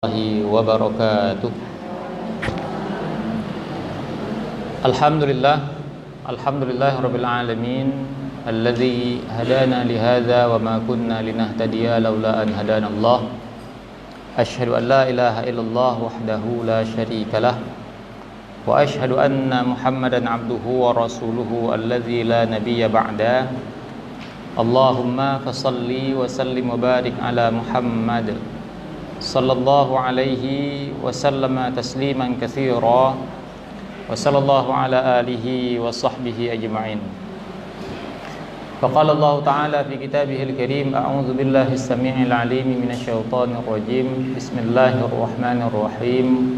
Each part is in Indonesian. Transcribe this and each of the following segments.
Warahmatullahi wabarakatuh. Alhamdulillah rabbil alamin alladzi hadana li hadza wa ma kunna linahtadiya laula an hadana Allah. Asyhadu an la ilaha illallah wahdahu la syarikalah wa asyhadu anna Muhammadan abduhu wa rasuluhu alladzi la nabiyya ba'da. Allahumma fashalli wa sallim wa barik ala Muhammad sallallahu alaihi wasallam tasliman katsira wa sallallahu ala alihi wa sahbihi ajma'in. Faqala Allah ta'ala fi kitabihil karim, a'udzu billahi as-sami'il 'alim minasyaitonir rajim. Bismillahirrahmanirrahim.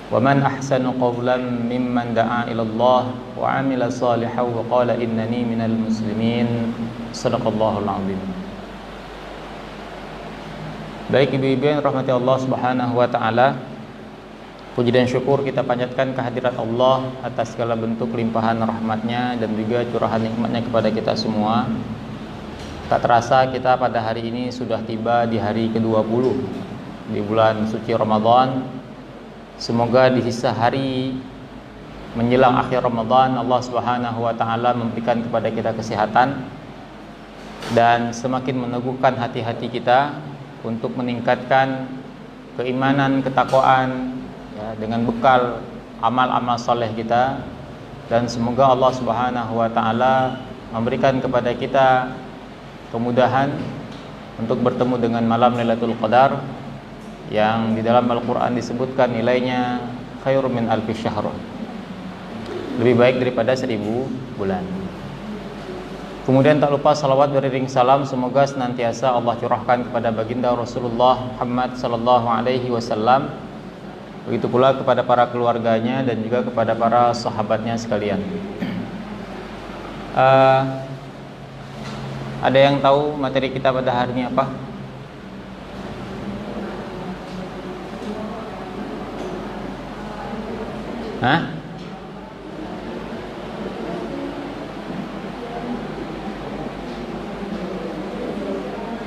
Wa man ahsanu qawlan mimman da'a ila Allah wa 'amila shalihan wa qala innani minal muslimin. Shadaqallahul 'azim. Baik ibu-ibu yang rahmati Allah Subhanahu wa taala, puji dan syukur kita panjatkan kehadirat Allah atas segala bentuk limpahan rahmatnya dan juga curahan nikmatnya kepada kita semua. Tak terasa kita pada hari ini sudah tiba di hari ke-20 di bulan suci Ramadan. Semoga di sisa hari menjelang akhir Ramadan Allah Subhanahu wa taala memberikan kepada kita kesehatan dan semakin meneguhkan hati-hati kita untuk meningkatkan keimanan, ketakwaan ya, dengan bekal amal-amal soleh kita, dan semoga Allah Subhanahu wa taala memberikan kepada kita kemudahan untuk bertemu dengan malam Lailatul Qadar yang di dalam Al-Qur'an disebutkan nilainya khairum min alfi syahr, lebih baik daripada 1000 bulan. Kemudian tak lupa salawat beriring salam semoga senantiasa Allah curahkan kepada baginda Rasulullah Muhammad sallallahu alaihi wasallam, begitu pula kepada para keluarganya dan juga kepada para sahabatnya sekalian. Ada yang tahu materi kita pada hari ini apa? Hah?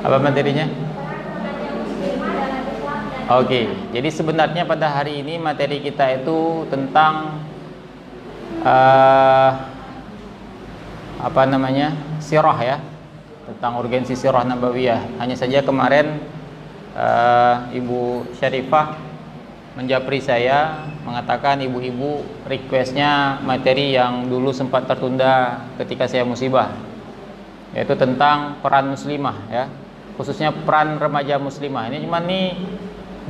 Apa materinya? Oke, jadi sebenarnya pada hari ini materi kita itu tentang sirah ya, tentang urgensi sirah nabawiyah. Hanya saja kemarin Ibu Syarifah menjapri saya mengatakan ibu-ibu requestnya materi yang dulu sempat tertunda ketika saya musibah, yaitu tentang peran muslimah ya, khususnya peran remaja muslimah. Ini cuma nih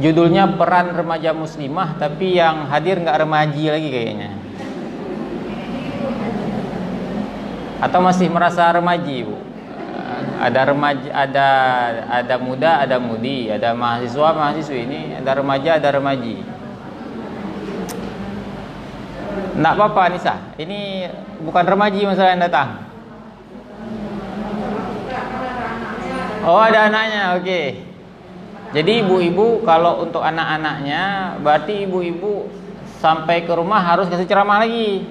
judulnya peran remaja muslimah, tapi yang hadir nggak remaji lagi kayaknya. Atau masih merasa remaji, Bu? Ada remaja, ada muda, ada mudi, ada mahasiswa, mahasiswi. Ini ada remaja, ada remaji. Nggak apa-apa Nisa, ini bukan remaji masalah yang datang. Oh, ada anaknya, oke. Jadi ibu-ibu kalau untuk anak-anaknya, berarti ibu-ibu sampai ke rumah harus kasih ceramah lagi.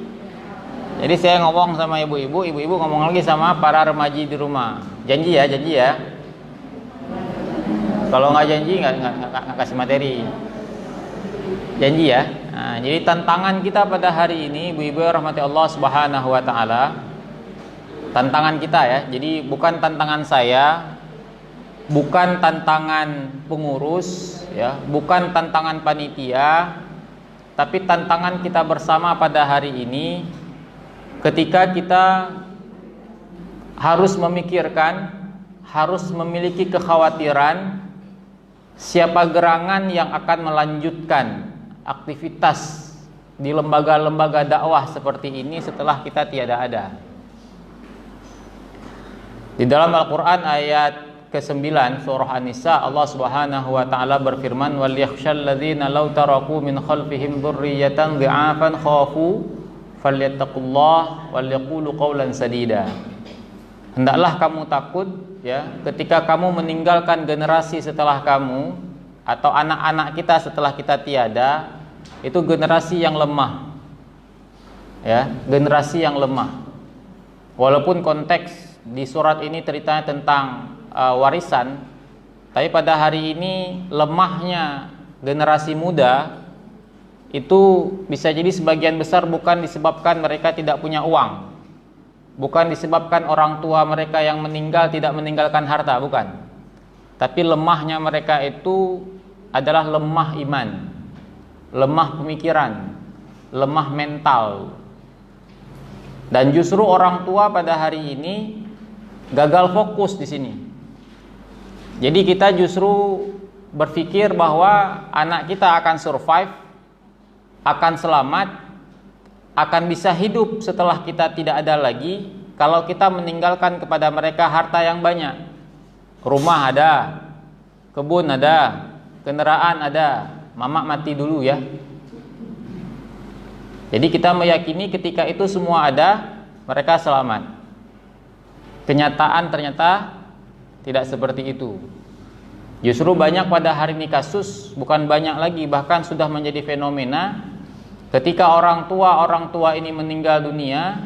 Jadi saya ngomong sama ibu-ibu, ibu-ibu ngomong lagi sama para remaji di rumah. Janji ya, janji ya. Kalau nggak janji nggak kasih materi. Janji ya. Nah, jadi tantangan kita pada hari ini, ibu-ibu rahmati Allah Subhanahu wa taala. Tantangan kita ya. Jadi bukan tantangan saya, bukan tantangan pengurus ya, bukan tantangan panitia, tapi tantangan kita bersama pada hari ini ketika kita harus memikirkan, harus memiliki kekhawatiran siapa gerangan yang akan melanjutkan aktivitas di lembaga-lembaga dakwah seperti ini setelah kita tiada ada. Di dalam Al-Qur'an ayat ke-9 surah An-Nisa, Allah Subhanahu wa taala berfirman, wal yakhshal ladzina law taraku min khalfihim dzurriyyatan dhi'afan khafu falyattaqullah wal yaqulu qawlan sadida. Hendaklah kamu takut ya ketika kamu meninggalkan generasi setelah kamu atau anak-anak kita setelah kita tiada, itu generasi yang lemah. Ya, generasi yang lemah. Walaupun konteks di surat ini ceritanya tentang warisan, tapi pada hari ini lemahnya generasi muda itu bisa jadi sebagian besar bukan disebabkan mereka tidak punya uang, bukan disebabkan orang tua mereka yang meninggal tidak meninggalkan harta, bukan. Tapi lemahnya mereka itu adalah lemah iman, lemah pemikiran, lemah mental. Dan justru orang tua pada hari ini gagal fokus di sini. Jadi kita justru berpikir bahwa anak kita akan survive, akan selamat, akan bisa hidup setelah kita tidak ada lagi kalau kita meninggalkan kepada mereka harta yang banyak. Rumah ada, kebun ada, kendaraan ada, mamak mati dulu ya. Jadi kita meyakini ketika itu semua ada, mereka selamat. Kenyataan ternyata tidak seperti itu. Justru banyak pada hari ini kasus, bukan banyak lagi, bahkan sudah menjadi fenomena. Ketika orang tua ini meninggal dunia,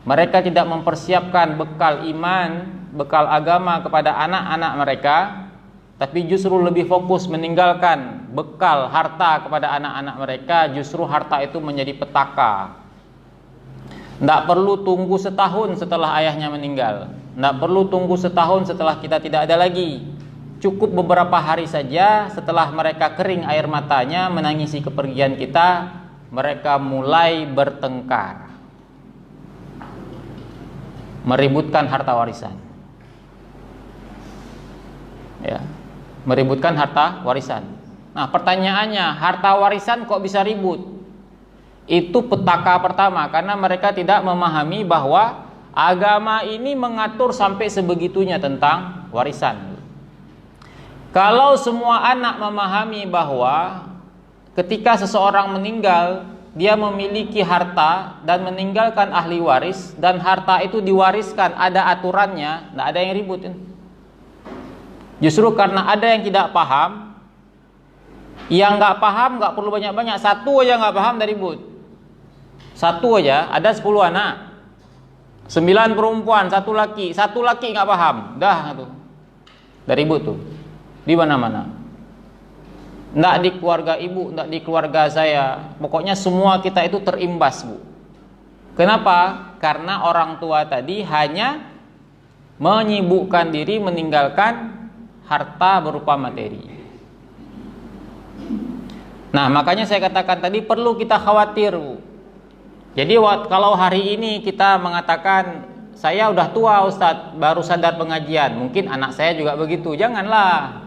mereka tidak mempersiapkan bekal iman, bekal agama kepada anak-anak mereka, tapi justru lebih fokus meninggalkan bekal harta kepada anak-anak mereka. Justru harta itu menjadi petaka. Tidak perlu tunggu setahun setelah ayahnya meninggal, tidak perlu tunggu setahun setelah kita tidak ada lagi. Cukup beberapa hari saja setelah mereka kering air matanya menangisi kepergian kita, mereka mulai bertengkar, meributkan harta warisan. Ya, meributkan harta warisan. Nah, pertanyaannya, harta warisan kok bisa ribut? Itu petaka pertama, karena mereka tidak memahami bahwa agama ini mengatur sampai sebegitunya tentang warisan. Kalau semua anak memahami bahwa ketika seseorang meninggal, dia memiliki harta dan meninggalkan ahli waris, dan harta itu diwariskan, ada aturannya, tidak ada yang ribut. Justru karena ada yang tidak paham, yang nggak paham nggak perlu banyak-banyak, satu aja nggak paham dari ribut. Satu aja, ada 10 anak, 9 perempuan, satu laki nggak paham, dah tuh, dari ribut tuh. Di mana-mana, nggak di keluarga ibu, nggak di keluarga saya, pokoknya semua kita itu terimbas, Bu. Kenapa? Karena orang tua tadi hanya menyibukkan diri meninggalkan harta berupa materi. Nah, makanya saya katakan tadi perlu kita khawatir, Bu. Jadi kalau hari ini kita mengatakan saya udah tua Ustadz, baru sadar pengajian, mungkin anak saya juga begitu, janganlah.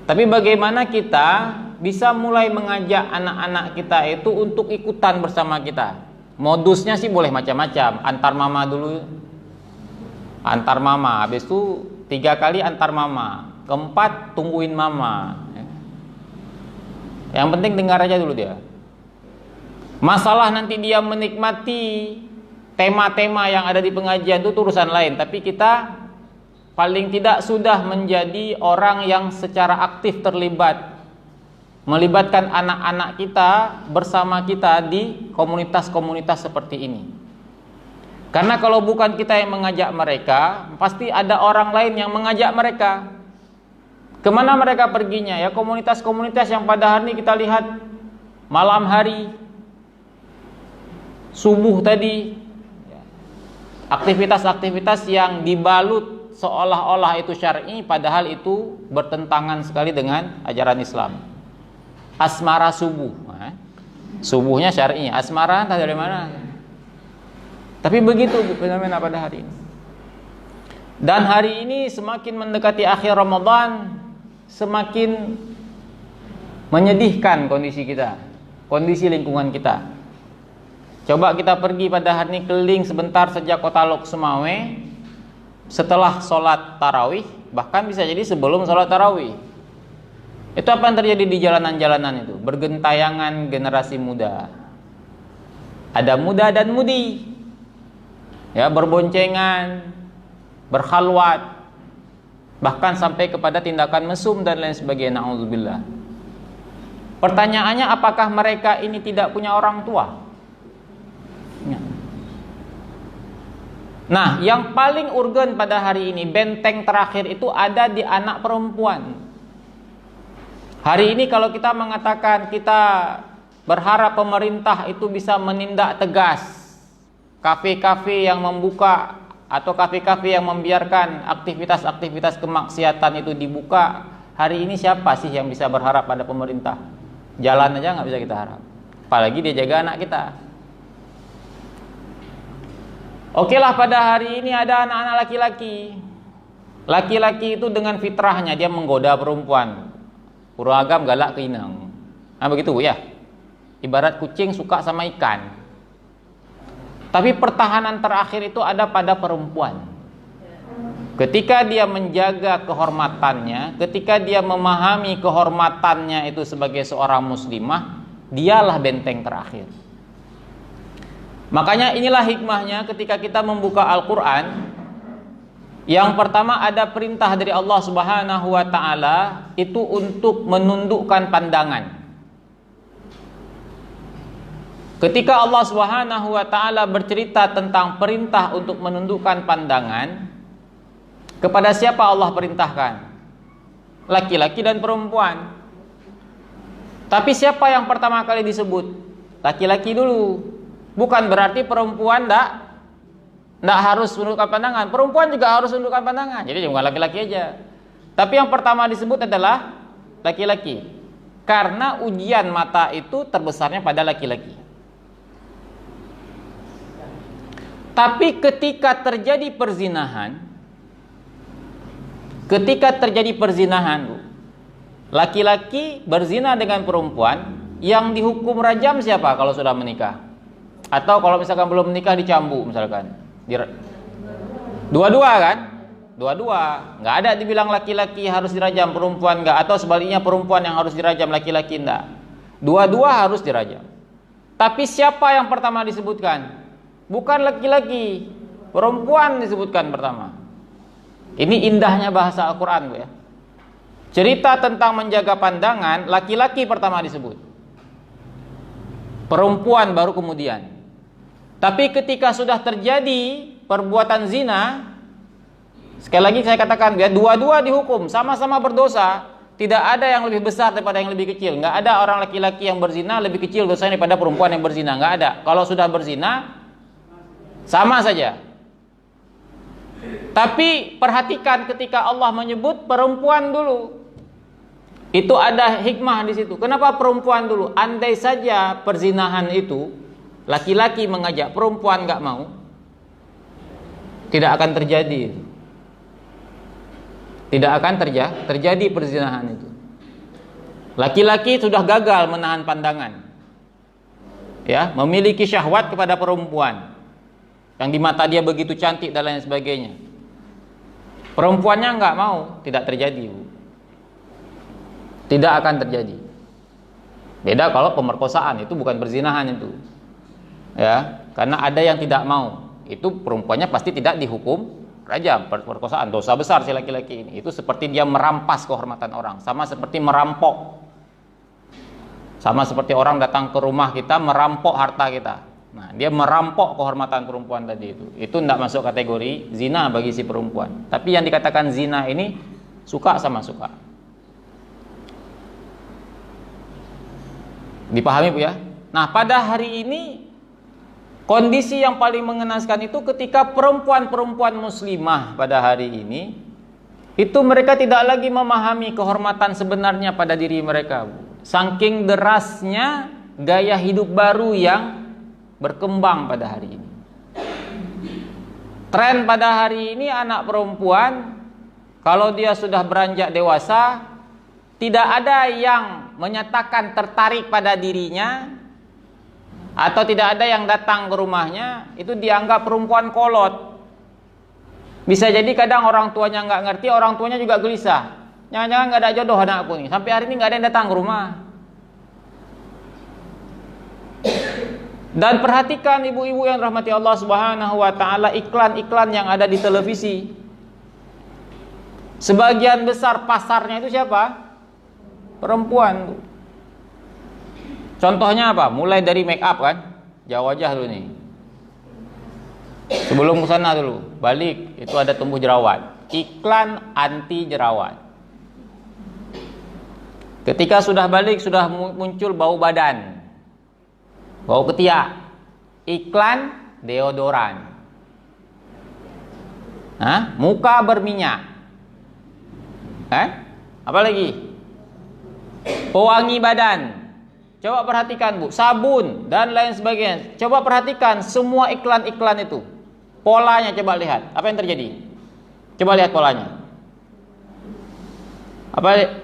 Tapi bagaimana kita bisa mulai mengajak anak-anak kita itu untuk ikutan bersama kita? Modusnya sih boleh macam-macam. Antar mama dulu, antar mama, habis itu 3 kali antar mama, keempat tungguin mama. Yang penting dengar aja dulu dia. Masalah nanti dia menikmati tema-tema yang ada di pengajian itu urusan lain. Tapi kita paling tidak sudah menjadi orang yang secara aktif terlibat, melibatkan anak-anak kita bersama kita di komunitas-komunitas seperti ini. Karena kalau bukan kita yang mengajak mereka, pasti ada orang lain yang mengajak mereka. Kemana mereka perginya? Ya komunitas-komunitas yang pada hari ini kita lihat malam hari, subuh tadi, aktivitas-aktivitas yang dibalut seolah-olah itu syar'i, padahal itu bertentangan sekali dengan ajaran Islam. Asmara subuh, subuhnya syar'i, asmara entah dari mana. Tapi begitu fenomena pada hari ini. Dan hari ini semakin mendekati akhir Ramadan, semakin menyedihkan kondisi kita, kondisi lingkungan kita. Coba kita pergi pada hari ini keliling sebentar sejak Kota Lok Sumawe, setelah sholat tarawih, bahkan bisa jadi sebelum sholat tarawih. Itu apa yang terjadi di jalanan-jalanan itu? Bergentayangan generasi muda. Ada muda dan mudi, ya, berboncengan, berkhalwat, bahkan sampai kepada tindakan mesum dan lain sebagainya. Na'udzubillah. Pertanyaannya, apakah mereka ini tidak punya orang tua? Ya. Nah, yang paling urgen pada hari ini, benteng terakhir itu ada di anak perempuan. Hari ini kalau kita mengatakan kita berharap pemerintah itu bisa menindak tegas kafe-kafe yang membuka atau kafe-kafe yang membiarkan aktivitas-aktivitas kemaksiatan itu dibuka, hari ini siapa sih yang bisa berharap pada pemerintah? Jalan aja nggak bisa kita harap, apalagi dia jaga anak kita. Oke lah, pada hari ini ada anak-anak laki-laki. Laki-laki itu dengan fitrahnya dia menggoda perempuan. Uragam galak keinang. Nah begitu ya. Ibarat kucing suka sama ikan. Tapi pertahanan terakhir itu ada pada perempuan. Ketika dia menjaga kehormatannya, ketika dia memahami kehormatannya itu sebagai seorang muslimah, dialah benteng terakhir. Makanya inilah hikmahnya ketika kita membuka Al-Quran. Yang pertama ada perintah dari Allah Subhanahu wa ta'ala itu untuk menundukkan pandangan. Ketika Allah Subhanahu wa ta'ala bercerita tentang perintah untuk menundukkan pandangan, kepada siapa Allah perintahkan? Laki-laki dan perempuan. Tapi siapa yang pertama kali disebut? Laki-laki dulu. Bukan berarti perempuan tidak harus menundukkan pandangan. Perempuan juga harus menundukkan pandangan. Jadi bukan laki-laki aja. Tapi yang pertama disebut adalah laki-laki. Karena ujian mata itu terbesarnya pada laki-laki. Tapi ketika terjadi perzinahan, laki-laki berzina dengan perempuan, yang dihukum rajam siapa kalau sudah menikah? Atau kalau misalkan belum menikah dicambuk misalkan. Dua-dua kan? Dua-dua. Nggak ada dibilang laki-laki harus dirajam, perempuan nggak. Atau sebaliknya perempuan yang harus dirajam, laki-laki enggak. Dua-dua harus dirajam. Tapi siapa yang pertama disebutkan? Bukan laki-laki, perempuan disebutkan pertama. Ini indahnya bahasa Al-Quran, Bu, ya. Cerita tentang menjaga pandangan, laki-laki pertama disebut, perempuan baru kemudian. Tapi ketika sudah terjadi perbuatan zina, sekali lagi saya katakan ya, dua-dua dihukum, sama-sama berdosa. Tidak ada yang lebih besar daripada yang lebih kecil. Nggak ada orang laki-laki yang berzina lebih kecil dosanya daripada perempuan yang berzina. Nggak ada. Kalau sudah berzina, sama saja. Tapi perhatikan ketika Allah menyebut perempuan dulu, itu ada hikmah di situ. Kenapa perempuan dulu? Andai saja perzinahan itu laki-laki mengajak perempuan nggak mau, tidak akan terjadi. Tidak akan terjadi perzinahan itu. Laki-laki sudah gagal menahan pandangan, ya, memiliki syahwat kepada perempuan yang di mata dia begitu cantik dan lain sebagainya. Perempuannya nggak mau, tidak terjadi, Bu. Tidak akan terjadi. Beda kalau pemerkosaan, itu bukan perzinahan itu. Ya, karena ada yang tidak mau, itu perempuannya pasti tidak dihukum rajam. Perkosaan dosa besar si laki-laki ini. Itu seperti dia merampas kehormatan orang, sama seperti merampok. Sama seperti orang datang ke rumah kita merampok harta kita. Nah, dia merampok kehormatan perempuan tadi itu. Itu tidak masuk kategori zina bagi si perempuan. Tapi yang dikatakan zina ini suka sama suka. Dipahami, Bu, ya? Nah, pada hari ini kondisi yang paling mengenaskan itu ketika perempuan-perempuan muslimah pada hari ini itu mereka tidak lagi memahami kehormatan sebenarnya pada diri mereka, Bu. Saking derasnya gaya hidup baru yang berkembang pada hari ini. Tren pada hari ini anak perempuan kalau dia sudah beranjak dewasa, tidak ada yang menyatakan tertarik pada dirinya, atau tidak ada yang datang ke rumahnya, itu dianggap perempuan kolot. Bisa jadi kadang orang tuanya nggak ngerti, orang tuanya juga gelisah. Jangan-jangan nggak ada jodoh anakku nih. Sampai hari ini nggak ada yang datang ke rumah. Dan perhatikan ibu-ibu yang rahmati Allah Subhanahu wa ta'ala, iklan-iklan yang ada di televisi. Sebagian besar pasarnya itu siapa? Perempuan. Contohnya apa? Mulai dari make up kan, jauh wajah dulu nih. Sebelum ke sana dulu, balik itu ada tumbuh jerawat. Iklan anti jerawat. Ketika sudah balik, sudah muncul bau badan, bau ketiak, iklan deodoran. Muka berminyak. Apa lagi? Pewangi badan. Coba perhatikan Bu, sabun dan lain sebagainya. Coba perhatikan semua iklan-iklan itu. Polanya coba lihat, apa yang terjadi? Coba lihat polanya.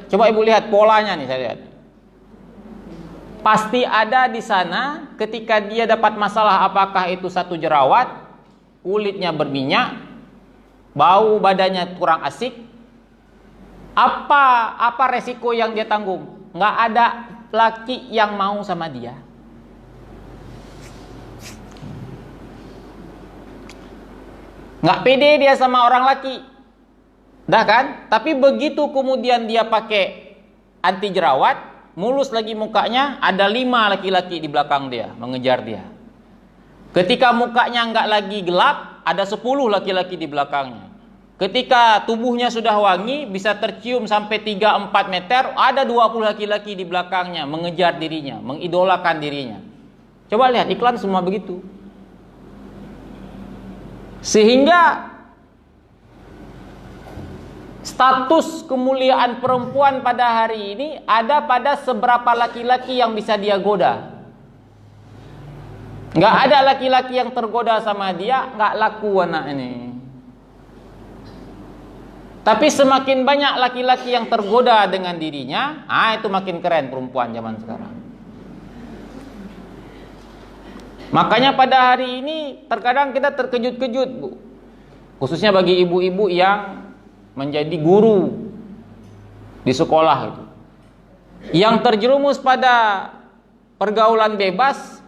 Coba Ibu lihat polanya nih, saya lihat. Pasti ada di sana ketika dia dapat masalah, apakah itu satu jerawat, kulitnya berminyak, bau badannya kurang asik. Apa resiko yang dia tanggung? Nggak ada laki yang mau sama dia. Nggak pede dia sama orang laki. Dah kan? Tapi begitu kemudian dia pakai anti jerawat, mulus lagi mukanya, ada 5 laki-laki di belakang dia mengejar dia. Ketika mukanya nggak lagi gelap, ada 10 laki-laki di belakangnya. Ketika tubuhnya sudah wangi, bisa tercium sampai 3-4 meter, ada 20 laki-laki di belakangnya mengejar dirinya, mengidolakan dirinya. Coba lihat iklan semua begitu. Sehingga status kemuliaan perempuan pada hari ini ada pada seberapa laki-laki yang bisa dia goda. Nggak ada laki-laki yang tergoda sama dia, nggak laku anak ini. Tapi semakin banyak laki-laki yang tergoda dengan dirinya, itu makin keren perempuan zaman sekarang. Makanya pada hari ini terkadang kita terkejut-kejut, Bu. Khususnya bagi ibu-ibu yang menjadi guru di sekolah itu, yang terjerumus pada pergaulan bebas,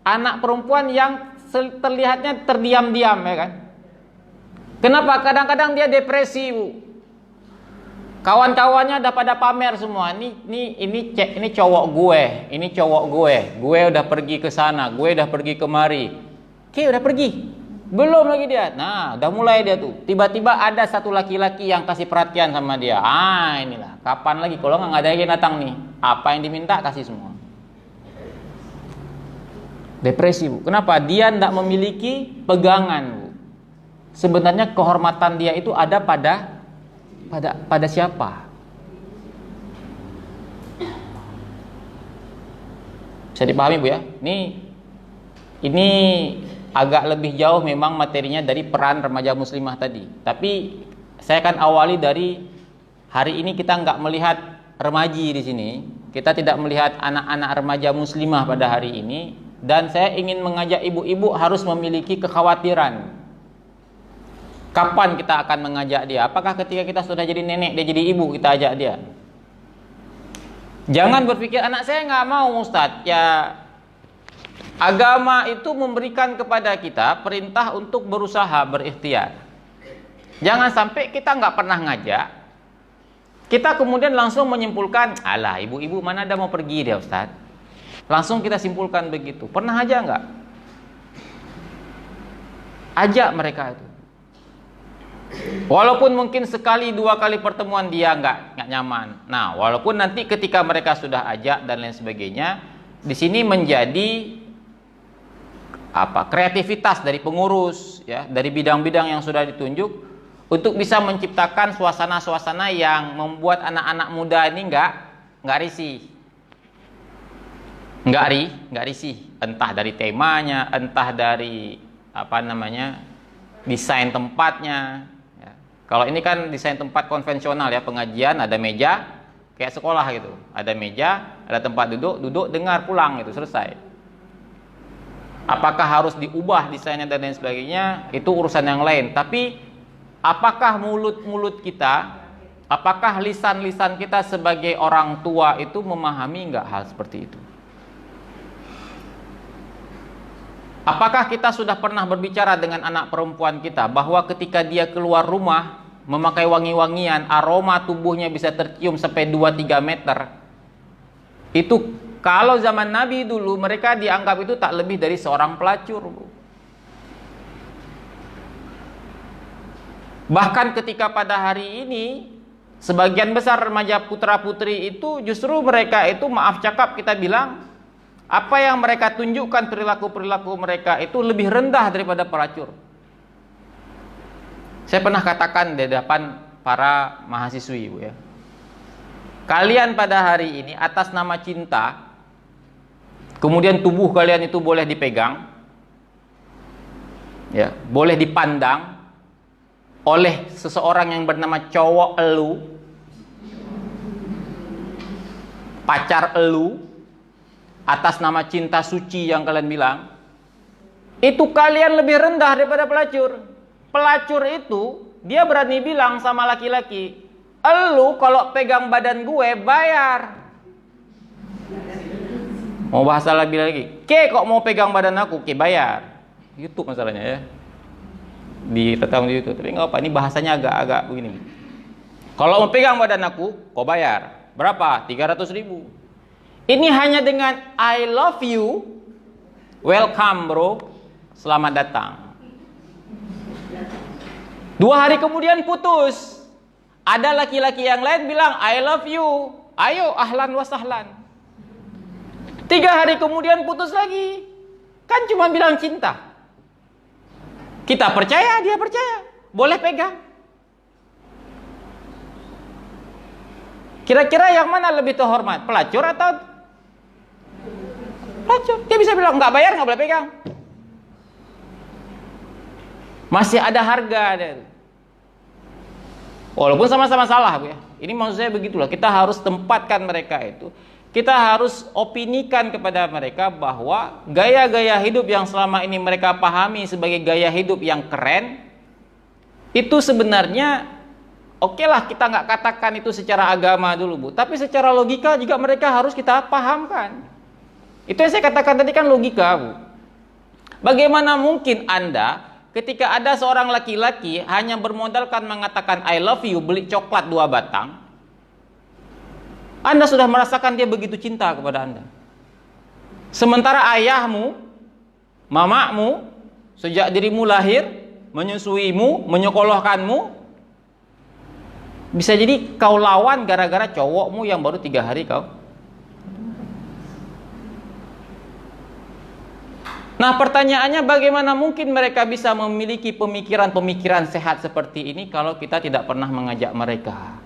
anak perempuan yang terlihatnya terdiam-diam, ya kan? Kenapa? Kadang-kadang dia depresi, Bu. Kawan-kawannya udah pada pamer semua. Ini cowok gue, ini cowok gue udah pergi ke sana, gue udah pergi kemari. Udah pergi. Belum lagi dia. Nah, udah mulai dia tuh. Tiba-tiba ada satu laki-laki yang kasih perhatian sama dia. Inilah. Kapan lagi? Kalau nggak ada lagi datang nih. Apa yang diminta kasih semua. Depresi, Bu. Kenapa? Dia tidak memiliki pegangan, Bu. Sebenarnya kehormatan dia itu ada pada siapa? Bisa dipahami, Bu, ya? Ini agak lebih jauh memang materinya dari peran remaja muslimah tadi. Tapi saya akan awali dari hari ini kita nggak melihat remaji di sini. Kita tidak melihat anak-anak remaja muslimah pada hari ini. Dan saya ingin mengajak ibu-ibu harus memiliki kekhawatiran. Kapan kita akan mengajak dia? Apakah ketika kita sudah jadi nenek, dia jadi ibu, kita ajak dia? Jangan berpikir, anak saya nggak mau, Ustadz. Ya, agama itu memberikan kepada kita perintah untuk berusaha, berikhtiar. Jangan sampai kita nggak pernah ngajak, kita kemudian langsung menyimpulkan, alah, ibu-ibu mana ada mau pergi dia, Ustadz. Langsung kita simpulkan begitu. Pernah aja nggak? Ajak mereka itu. Walaupun mungkin sekali 2 kali pertemuan dia nggak nyaman. Nah, walaupun nanti ketika mereka sudah ajak dan lain sebagainya, di sini menjadi kreativitas dari pengurus, ya, dari bidang-bidang yang sudah ditunjuk untuk bisa menciptakan suasana-suasana yang membuat anak-anak muda ini nggak risih, nggak risih, entah dari temanya, entah dari desain tempatnya. Kalau ini kan desain tempat konvensional, ya, pengajian ada meja kayak sekolah gitu, ada meja, ada tempat duduk dengar pulang gitu, selesai. Apakah harus diubah desainnya dan lain sebagainya, itu urusan yang lain. Tapi apakah mulut kita, apakah lisan-lisan kita sebagai orang tua itu memahami nggak hal seperti itu? Apakah kita sudah pernah berbicara dengan anak perempuan kita bahwa ketika dia keluar rumah memakai wangi-wangian, aroma tubuhnya bisa tercium sampai 2-3 meter? Itu kalau zaman Nabi dulu mereka dianggap itu tak lebih dari seorang pelacur, Bu. Bahkan ketika pada hari ini Sebagian besar remaja putra-putri itu justru mereka itu, maaf cakap kita bilang, apa yang mereka tunjukkan, perilaku-perilaku mereka itu lebih rendah daripada pelacur. Saya pernah katakan di depan para mahasiswi, Bu, ya. Kalian pada hari ini atas nama cinta, kemudian tubuh kalian itu boleh dipegang, ya, boleh dipandang oleh seseorang yang bernama cowok elu, pacar elu, atas nama cinta suci yang kalian bilang, itu kalian lebih rendah daripada pelacur. Pelacur itu dia berani bilang sama laki-laki, elu kalau pegang badan gue bayar. Mau bahasa lagi, ke kok mau pegang badan aku, ke bayar. YouTube masalahnya, ya, direkam di YouTube. Tapi nggak apa, ini bahasanya agak begini. Kalau mau pegang badan aku, kau bayar. Berapa? 300.000. Ini hanya dengan I love you, welcome bro, selamat datang. 2 hari kemudian putus. Ada laki-laki yang lain bilang I love you, ayo ahlan wa sahlan. 3 hari kemudian putus lagi. Kan cuma bilang cinta. Kita percaya, dia percaya, boleh pegang. Kira-kira yang mana lebih terhormat, pelacur atau pelacur? Dia bisa bilang nggak bayar, nggak boleh pegang. Masih ada harga. Walaupun sama-sama salah, Bu, ya. Ini maksud saya begitulah. Kita harus tempatkan mereka itu. Kita harus opinikan kepada mereka bahwa gaya-gaya hidup yang selama ini mereka pahami sebagai gaya hidup yang keren, itu sebenarnya oke lah, kita nggak katakan itu secara agama dulu, Bu, tapi secara logika juga mereka harus kita pahamkan. Itu yang saya katakan tadi kan logika, Bu. Bagaimana mungkin Anda ketika ada seorang laki-laki hanya bermodalkan mengatakan I love you, beli coklat 2 batang, Anda sudah merasakan dia begitu cinta kepada Anda. Sementara ayahmu, mamamu, sejak dirimu lahir, menyusuimu, menyekolahkanmu, bisa jadi kau lawan gara-gara cowokmu yang baru 3 hari kau. Nah, pertanyaannya bagaimana mungkin mereka bisa memiliki pemikiran-pemikiran sehat seperti ini kalau kita tidak pernah mengajak mereka?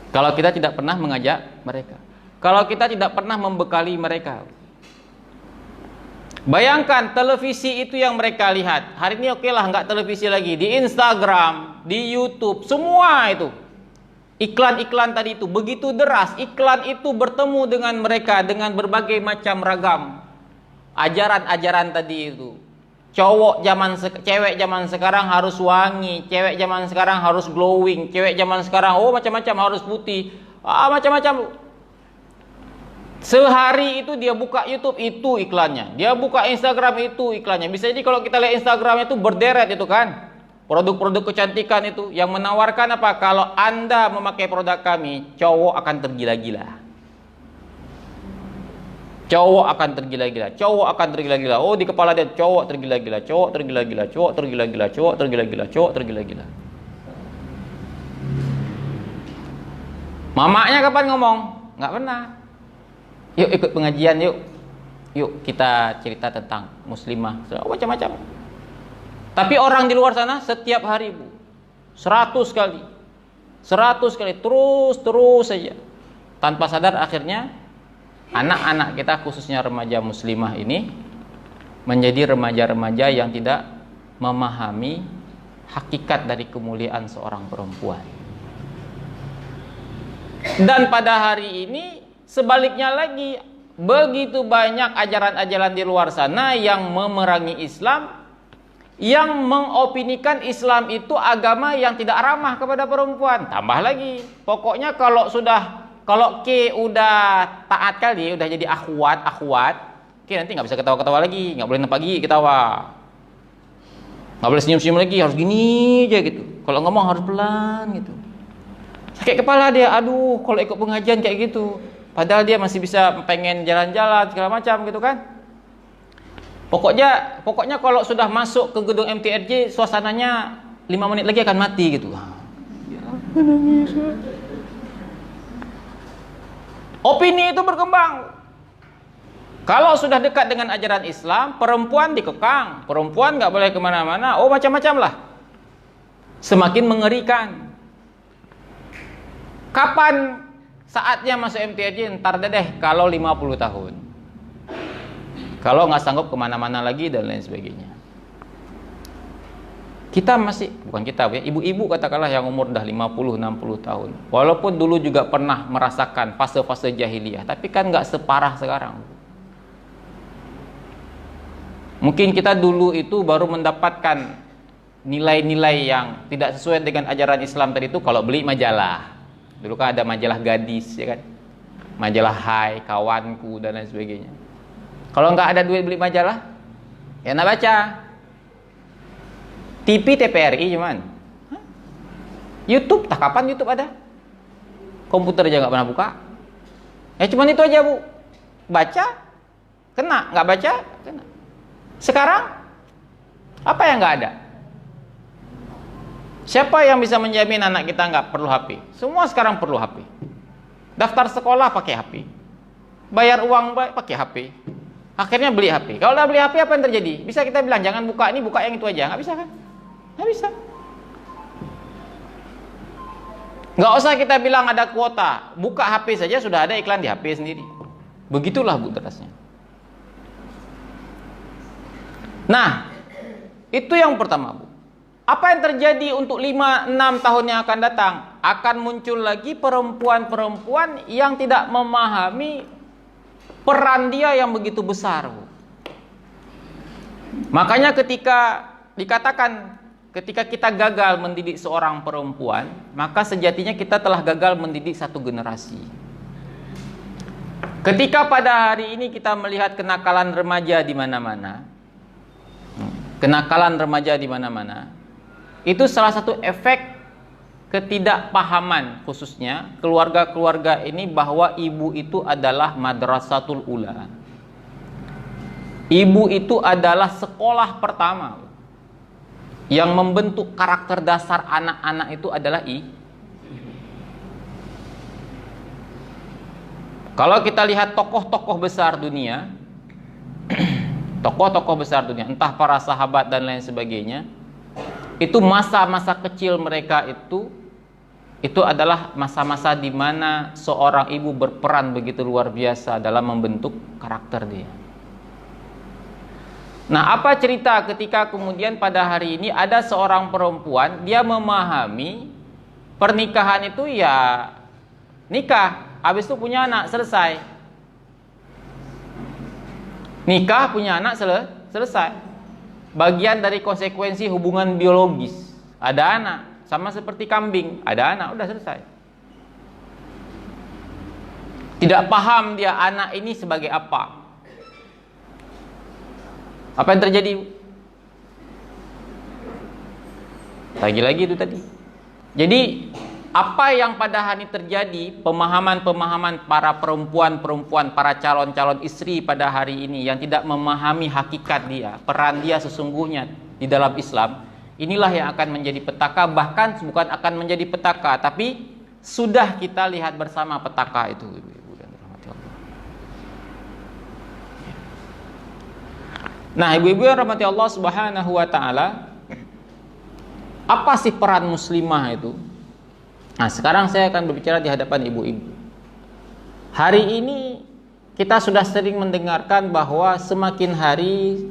Kalau kita tidak pernah mengajak mereka, kalau kita tidak pernah membekali mereka. Bayangkan televisi itu yang mereka lihat. Hari ini oke lah, nggak televisi lagi, di Instagram, di YouTube, semua itu iklan-iklan tadi itu begitu deras. Iklan itu bertemu dengan mereka dengan berbagai macam ragam ajaran-ajaran tadi itu. Cewek zaman sekarang harus wangi, cewek zaman sekarang harus glowing, cewek zaman sekarang macam-macam harus putih, macam-macam. Sehari itu dia buka YouTube itu iklannya, dia buka Instagram itu iklannya. Bisa jadi kalau kita lihat Instagram itu berderet itu kan, produk-produk kecantikan itu yang menawarkan apa? Kalau Anda memakai produk kami, cowok akan tergila-gila. Cowok akan tergila-gila, cowok akan tergila-gila. Oh, di kepala dia cowok tergila-gila, cowok tergila-gila, cowok tergila-gila, cowok tergila-gila, cowok tergila-gila. Mamanya kapan ngomong? Nggak pernah. Yuk ikut pengajian yuk. Yuk kita cerita tentang muslimah, macam-macam. Tapi orang di luar sana setiap hari, Bu, 100 kali. 100 kali terus saja. Tanpa sadar akhirnya anak-anak kita khususnya remaja muslimah ini menjadi remaja-remaja yang tidak memahami hakikat dari kemuliaan seorang perempuan. Dan pada hari ini sebaliknya lagi, begitu banyak ajaran-ajaran di luar sana yang memerangi Islam, yang mengopinikan Islam itu agama yang tidak ramah kepada perempuan. Tambah lagi, pokoknya kalau K udah taat kali, udah jadi akhwat, K nanti nggak bisa ketawa-ketawa lagi, nggak boleh nempak gigi ketawa, nggak boleh senyum-senyum lagi, harus gini aja gitu. Kalau ngomong harus pelan gitu. Sakit kepala dia, aduh, kalau ikut pengajian kayak gitu. Padahal dia masih bisa pengen jalan-jalan segala macam gitu kan. Pokoknya kalau sudah masuk ke gedung MTRJ, suasananya 5 menit lagi akan mati gitu. Ya, menangis. Opini itu berkembang. Kalau sudah dekat dengan ajaran Islam, perempuan dikekang, perempuan nggak boleh kemana-mana, oh macam-macam lah. Semakin mengerikan. Kapan saatnya masuk MTJ? Ntar deh kalau 50 tahun. Kalau nggak sanggup kemana-mana lagi dan lain sebagainya. Kita masih, bukan kita ya, ibu-ibu katakanlah yang umur dah 50-60 tahun. Walaupun dulu juga pernah merasakan fase-fase jahiliyah, tapi kan nggak separah sekarang. Mungkin kita dulu itu baru mendapatkan nilai-nilai yang tidak sesuai dengan ajaran Islam tadi itu kalau beli majalah. Dulu kan ada majalah gadis, ya kan? Majalah Hai, Kawanku, dan lain sebagainya. Kalau nggak ada duit beli majalah, ya nggak baca. TV TVRI cuman. YouTube, tak kapan YouTube ada? Komputer aja nggak pernah buka. Ya cuman itu aja, Bu. Baca, kena. Nggak baca, kena. Sekarang apa yang nggak ada? Siapa yang bisa menjamin anak kita nggak perlu HP? Semua sekarang perlu HP. Daftar sekolah pakai HP, bayar uang pakai HP. Akhirnya beli HP. Kalau udah beli HP apa yang terjadi? Bisa kita bilang jangan buka ini, buka yang itu aja. Nggak bisa kan? Nggak bisa. Nggak usah kita bilang ada kuota. Buka HP saja sudah ada iklan di HP sendiri. Begitulah, Bu, derasnya. Nah, itu yang pertama, Bu. Apa yang terjadi untuk 5-6 tahun yang akan datang? Akan muncul lagi perempuan-perempuan yang tidak memahami peran dia yang begitu besar, Bu. Makanya ketika dikatakan ketika kita gagal mendidik seorang perempuan, maka sejatinya kita telah gagal mendidik satu generasi. Ketika pada hari ini kita melihat kenakalan remaja di mana-mana, itu salah satu efek ketidakpahaman khususnya keluarga-keluarga ini bahwa ibu itu adalah madrasatul ula. Ibu itu adalah sekolah pertama. Yang membentuk karakter dasar anak-anak itu adalah Kalau kita lihat tokoh-tokoh besar dunia, entah para sahabat dan lain sebagainya, itu masa-masa kecil mereka itu adalah masa-masa di mana seorang ibu berperan begitu luar biasa dalam membentuk karakter dia. Nah, apa cerita ketika kemudian pada hari ini ada seorang perempuan, dia memahami pernikahan itu ya nikah, habis itu punya anak, selesai. Nikah, punya anak, selesai. Bagian dari konsekuensi hubungan biologis. Ada anak, sama seperti kambing, ada anak, udah selesai. Tidak paham dia anak ini sebagai apa. Apa yang terjadi? Lagi-lagi itu tadi. Jadi apa yang pada hari terjadi, pemahaman-pemahaman para perempuan-perempuan, para calon-calon istri pada hari ini yang tidak memahami hakikat dia, peran dia sesungguhnya di dalam Islam, inilah yang akan menjadi petaka. Bahkan bukan akan menjadi petaka, tapi sudah kita lihat bersama petaka itu. Nah, ibu-ibu yang rahmati Allah Subhanahu wa taala, apa sih peran muslimah itu? Nah, sekarang saya akan berbicara di hadapan ibu-ibu. Hari ini kita sudah sering mendengarkan bahwa semakin hari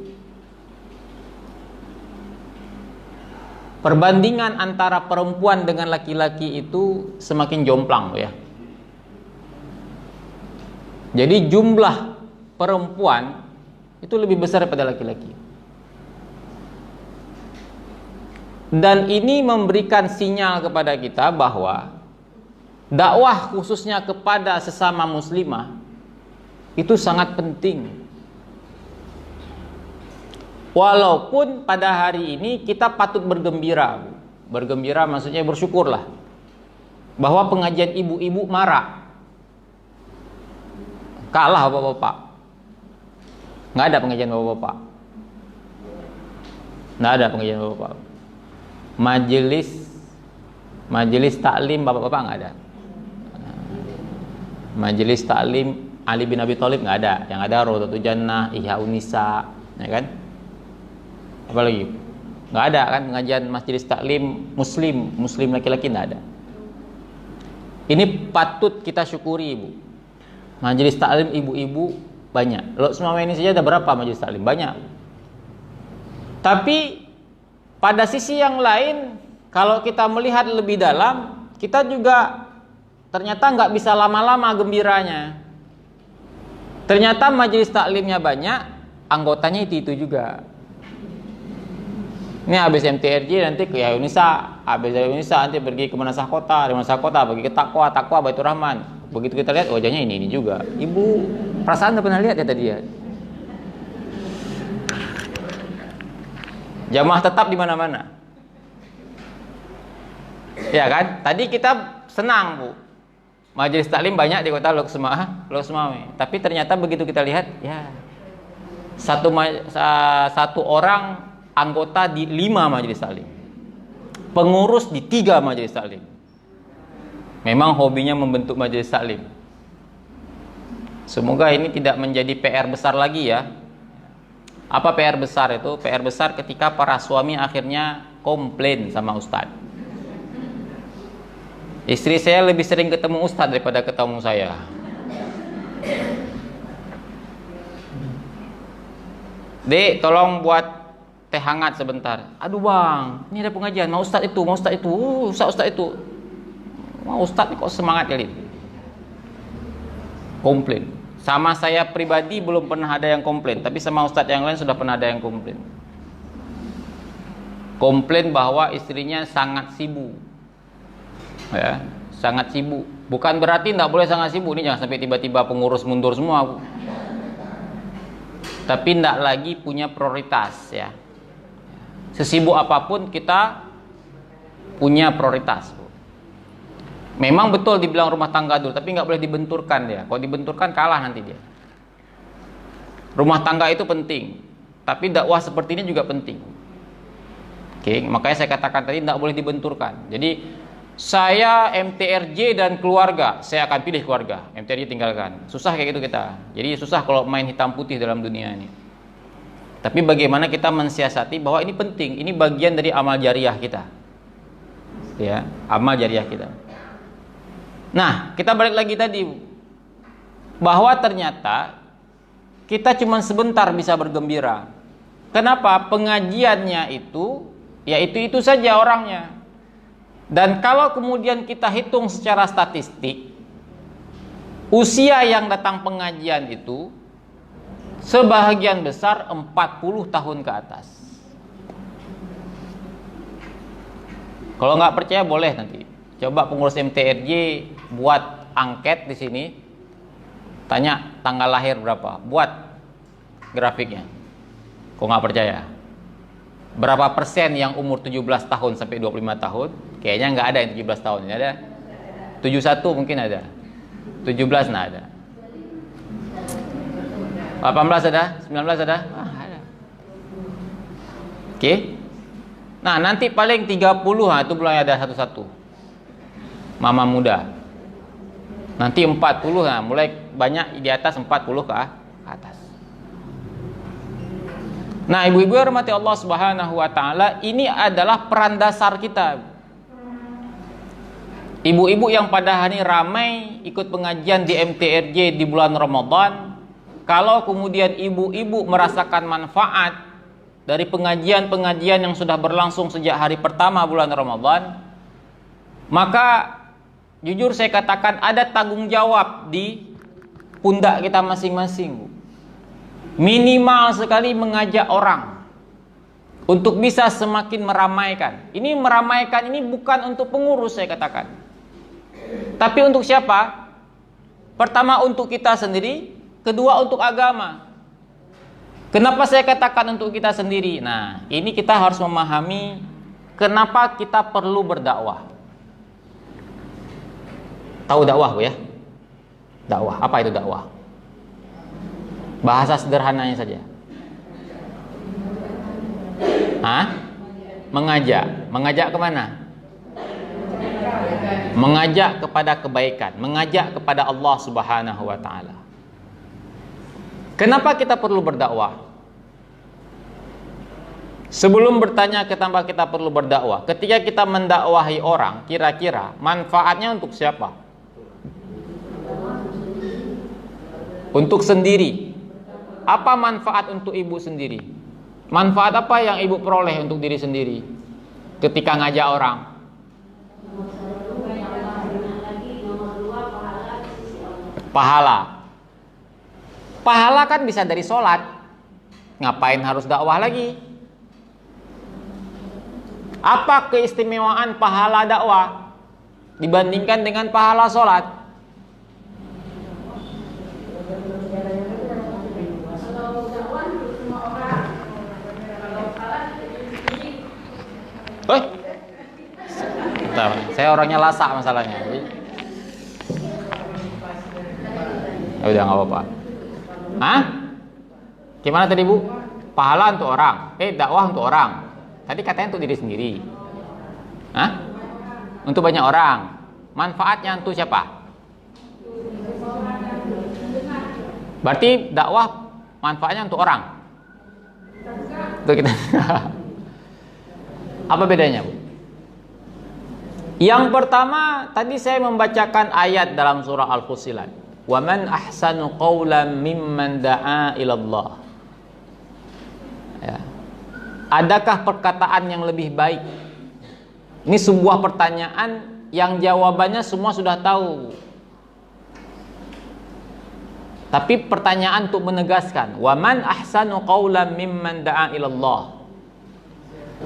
perbandingan antara perempuan dengan laki-laki itu semakin jomplang, ya. Jadi jumlah perempuan itu lebih besar daripada laki-laki. Dan ini memberikan sinyal kepada kita bahwa dakwah khususnya kepada sesama muslimah itu sangat penting. Walaupun pada hari ini kita patut bergembira. Bergembira maksudnya bersyukurlah bahwa pengajian ibu-ibu marak. Kalah bapak-bapak. Nggak ada pengajian bapak-bapak. Nggak ada pengajian bapak-bapak. majelis taklim bapak-bapak nggak ada. Majelis taklim Ali bin Abi Thalib nggak ada. Yang ada Rawdatul Jannah, Ihya Unisa, ya kan? Apa lagi? Nggak ada kan pengajian majelis taklim muslim laki-laki nggak ada. Ini patut kita syukuri, Ibu. Majelis taklim ibu-ibu banyak. Loh, semua ini saja ada berapa majelis taklim? Banyak. Tapi pada sisi yang lain, kalau kita melihat lebih dalam, kita juga ternyata nggak bisa lama-lama gembiranya. Ternyata majelis taklimnya banyak, anggotanya itu juga. Ini habis MTRJ nanti ke Yunisa, habis dari Yunisa nanti pergi ke Manasah Kota, dari Manasah Kota pergi ke Takwa Baitur Rahman. Begitu kita lihat wajahnya ini juga. Ibu, perasaan udah pernah lihat ya tadi ya? Jamaah tetap di mana-mana. Ya kan? Tadi kita senang, Bu. Majelis taklim banyak di kota Lok Sumawe. Tapi ternyata begitu kita lihat, ya satu orang anggota di 5 majelis taklim, pengurus di 3 majelis taklim. Memang hobinya membentuk majelis taklim. Semoga ini tidak menjadi PR besar lagi ya. Apa PR besar itu? PR besar ketika para suami akhirnya komplain sama ustadz. Istri saya lebih sering ketemu ustadz daripada ketemu saya. Dek, tolong buat teh hangat sebentar. Aduh bang, ini ada pengajian. Mau ustadz itu. Ustadz itu. Mau ustadz kok semangat kali. Komplain. Sama saya pribadi belum pernah ada yang komplain, tapi sama ustadz yang lain sudah pernah ada yang komplain. Komplain bahwa istrinya sangat sibuk. Ya, sangat sibuk. Bukan berarti tidak boleh sangat sibuk. Ini jangan sampai tiba-tiba pengurus mundur semua. Tapi tidak lagi punya prioritas ya. Sesibuk apapun kita punya prioritas. Memang betul dibilang rumah tangga dulu, tapi nggak boleh dibenturkan dia. Kalau dibenturkan kalah nanti dia. Rumah tangga itu penting, tapi dakwah seperti ini juga penting. Oke, makanya saya katakan tadi tidak boleh dibenturkan. Jadi saya MTRJ dan keluarga, saya akan pilih keluarga. MTRJ tinggalkan. Susah kayak gitu kita. Jadi susah kalau main hitam putih dalam dunia ini. Tapi bagaimana kita mensiasati bahwa ini penting, ini bagian dari amal jariah kita. Ya, amal jariah kita. Nah, kita balik lagi tadi bahwa ternyata kita cuma sebentar bisa bergembira. Kenapa? Pengajiannya itu ya itu saja orangnya. Dan kalau kemudian kita hitung secara statistik, usia yang datang pengajian itu sebahagian besar 40 tahun ke atas. Kalau nggak percaya boleh nanti coba pengurus MTRJ buat angket di sini, tanya tanggal lahir berapa, buat grafiknya. Kok nggak percaya? Berapa persen yang umur 17 tahun sampai 25 tahun? Kayaknya nggak ada yang 17 tahun. Ini ada 71 mungkin ada, 17 nggak ada, 18 ada, 19 ada, ada. Oke. Nah nanti paling 30 itu mulai ada satu-satu mama muda. Nanti 40 mulai banyak di atas 40 ke atas. Nah ibu-ibu hormati Allah Subhanahu wa ta'ala, ini adalah peran dasar kita. Ibu-ibu yang pada hari ramai ikut pengajian di MTRJ di bulan Ramadan, kalau kemudian ibu-ibu merasakan manfaat dari pengajian-pengajian yang sudah berlangsung sejak hari pertama bulan Ramadan, maka jujur saya katakan ada tanggung jawab di pundak kita masing-masing. Minimal sekali mengajak orang untuk bisa semakin meramaikan. Ini meramaikan ini bukan untuk pengurus saya katakan, tapi untuk siapa? Pertama untuk kita sendiri, kedua untuk agama. Kenapa saya katakan untuk kita sendiri? Nah, ini kita harus memahami kenapa kita perlu berdakwah. Tahu dakwah Bu ya? Dakwah, apa itu dakwah? Bahasa sederhananya saja. Mengajak. Mengajak kemana? Mengajak kepada kebaikan, mengajak kepada Allah Subhanahu wa ta'ala. Kenapa kita perlu berdakwah? Sebelum bertanya kenapa kita perlu berdakwah, ketika kita mendakwahi orang, kira-kira manfaatnya untuk siapa? Untuk sendiri. Apa manfaat untuk ibu sendiri? Manfaat apa yang ibu peroleh untuk diri sendiri ketika ngajak orang? Pahala. Pahala kan bisa dari sholat. Ngapain harus dakwah lagi? Apa keistimewaan pahala dakwah dibandingkan dengan pahala sholat? Saya orangnya lasak masalahnya. Ya udah nggak apa-apa. Hah? Gimana tadi Bu? Pahala untuk orang, dakwah untuk orang. Tadi katanya untuk diri sendiri. Hah? Untuk banyak orang. Manfaatnya untuk siapa? Berarti dakwah manfaatnya untuk orang. Untuk kita. Apa bedanya, Bu? Yang pertama, tadi saya membacakan ayat dalam surah Al-Fussilat. Wa man ahsanu qawlan mimman da'a ilallah. Ya. Adakah perkataan yang lebih baik? Ini sebuah pertanyaan yang jawabannya semua sudah tahu. Tapi pertanyaan untuk menegaskan, wa man ahsanu qawlan mimman da'a ilallah.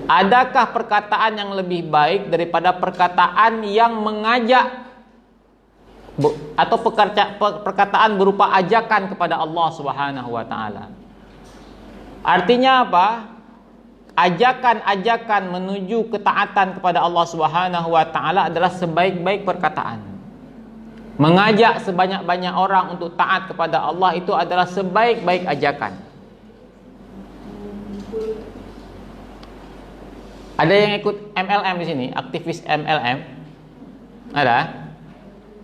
Adakah perkataan yang lebih baik daripada perkataan yang mengajak atau perkataan berupa ajakan kepada Allah Subhanahu wa ta'ala? Artinya apa? Ajakan-ajakan menuju ketaatan kepada Allah Subhanahu wa ta'ala adalah sebaik-baik perkataan. Mengajak sebanyak-banyak orang untuk taat kepada Allah itu adalah sebaik-baik ajakan. Ada yang ikut MLM di sini, aktivis MLM? Ada?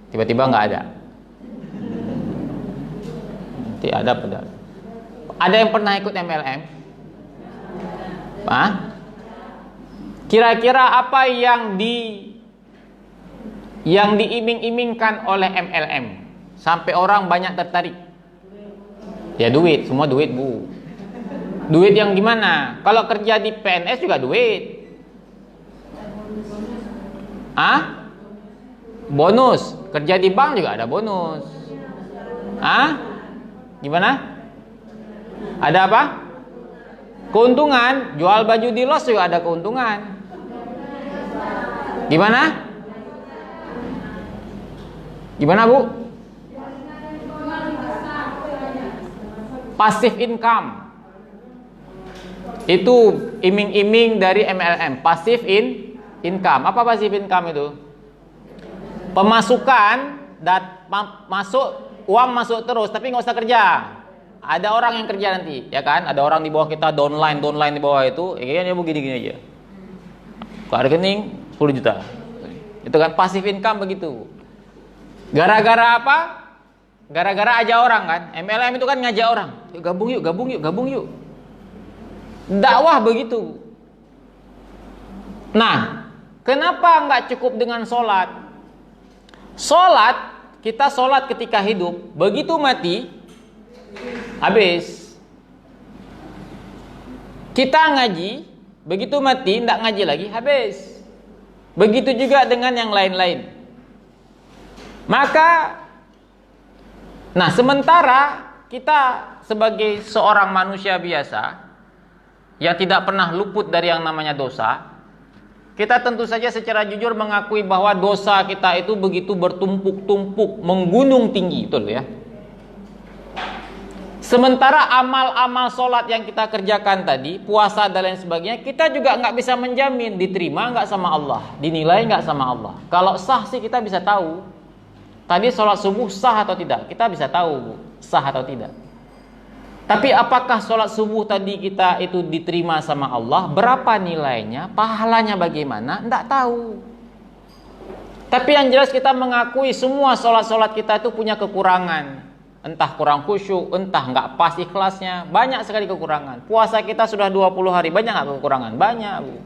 Tiba-tiba nggak ada. Nanti ada pada. Ada yang pernah ikut MLM? Hah? Kira-kira apa yang diiming-imingkan oleh MLM sampai orang banyak tertarik? Ya duit, semua duit Bu. Duit yang gimana? Kalau kerja di PNS juga duit. Bonus. Kerja di bank juga ada bonus. Gimana? Ada apa? Keuntungan. Jual baju di Los juga ada keuntungan. Gimana? Gimana Bu? Passive income. Itu iming-iming dari MLM. Passive income. Apa passive income itu? Pemasukan uang masuk terus, tapi nggak usah kerja. Ada orang yang kerja nanti, ya kan? Ada orang di bawah kita downline di bawah itu, kayaknya begini-gini aja. Ke rekening 10 juta. Itu kan passive income begitu. Gara-gara apa? Gara-gara aja orang kan. MLM itu kan ngajak orang. Yuk gabung yuk. Dakwah begitu. Nah, kenapa nggak cukup dengan sholat? Kita sholat ketika hidup, begitu mati, habis. Kita ngaji, begitu mati, nggak ngaji lagi, habis. Begitu juga dengan yang lain-lain. Maka, sementara kita sebagai seorang manusia biasa, yang tidak pernah luput dari yang namanya dosa, kita tentu saja secara jujur mengakui bahwa dosa kita itu begitu bertumpuk-tumpuk, menggunung tinggi, betul ya. Sementara amal-amal sholat yang kita kerjakan tadi, puasa dan lain sebagainya, kita juga nggak bisa menjamin diterima nggak sama Allah, dinilai nggak sama Allah. Kalau sah sih kita bisa tahu. Tadi sholat subuh sah atau tidak, kita bisa tahu sah atau tidak. Tapi apakah sholat subuh tadi kita itu diterima sama Allah? Berapa nilainya? Pahalanya bagaimana? Tidak tahu. Tapi yang jelas kita mengakui semua sholat-sholat kita itu punya kekurangan. Entah kurang khusyuk, entah nggak pas ikhlasnya. Banyak sekali kekurangan. Puasa kita sudah 20 hari. Banyak nggak kekurangan? Banyak, Bu.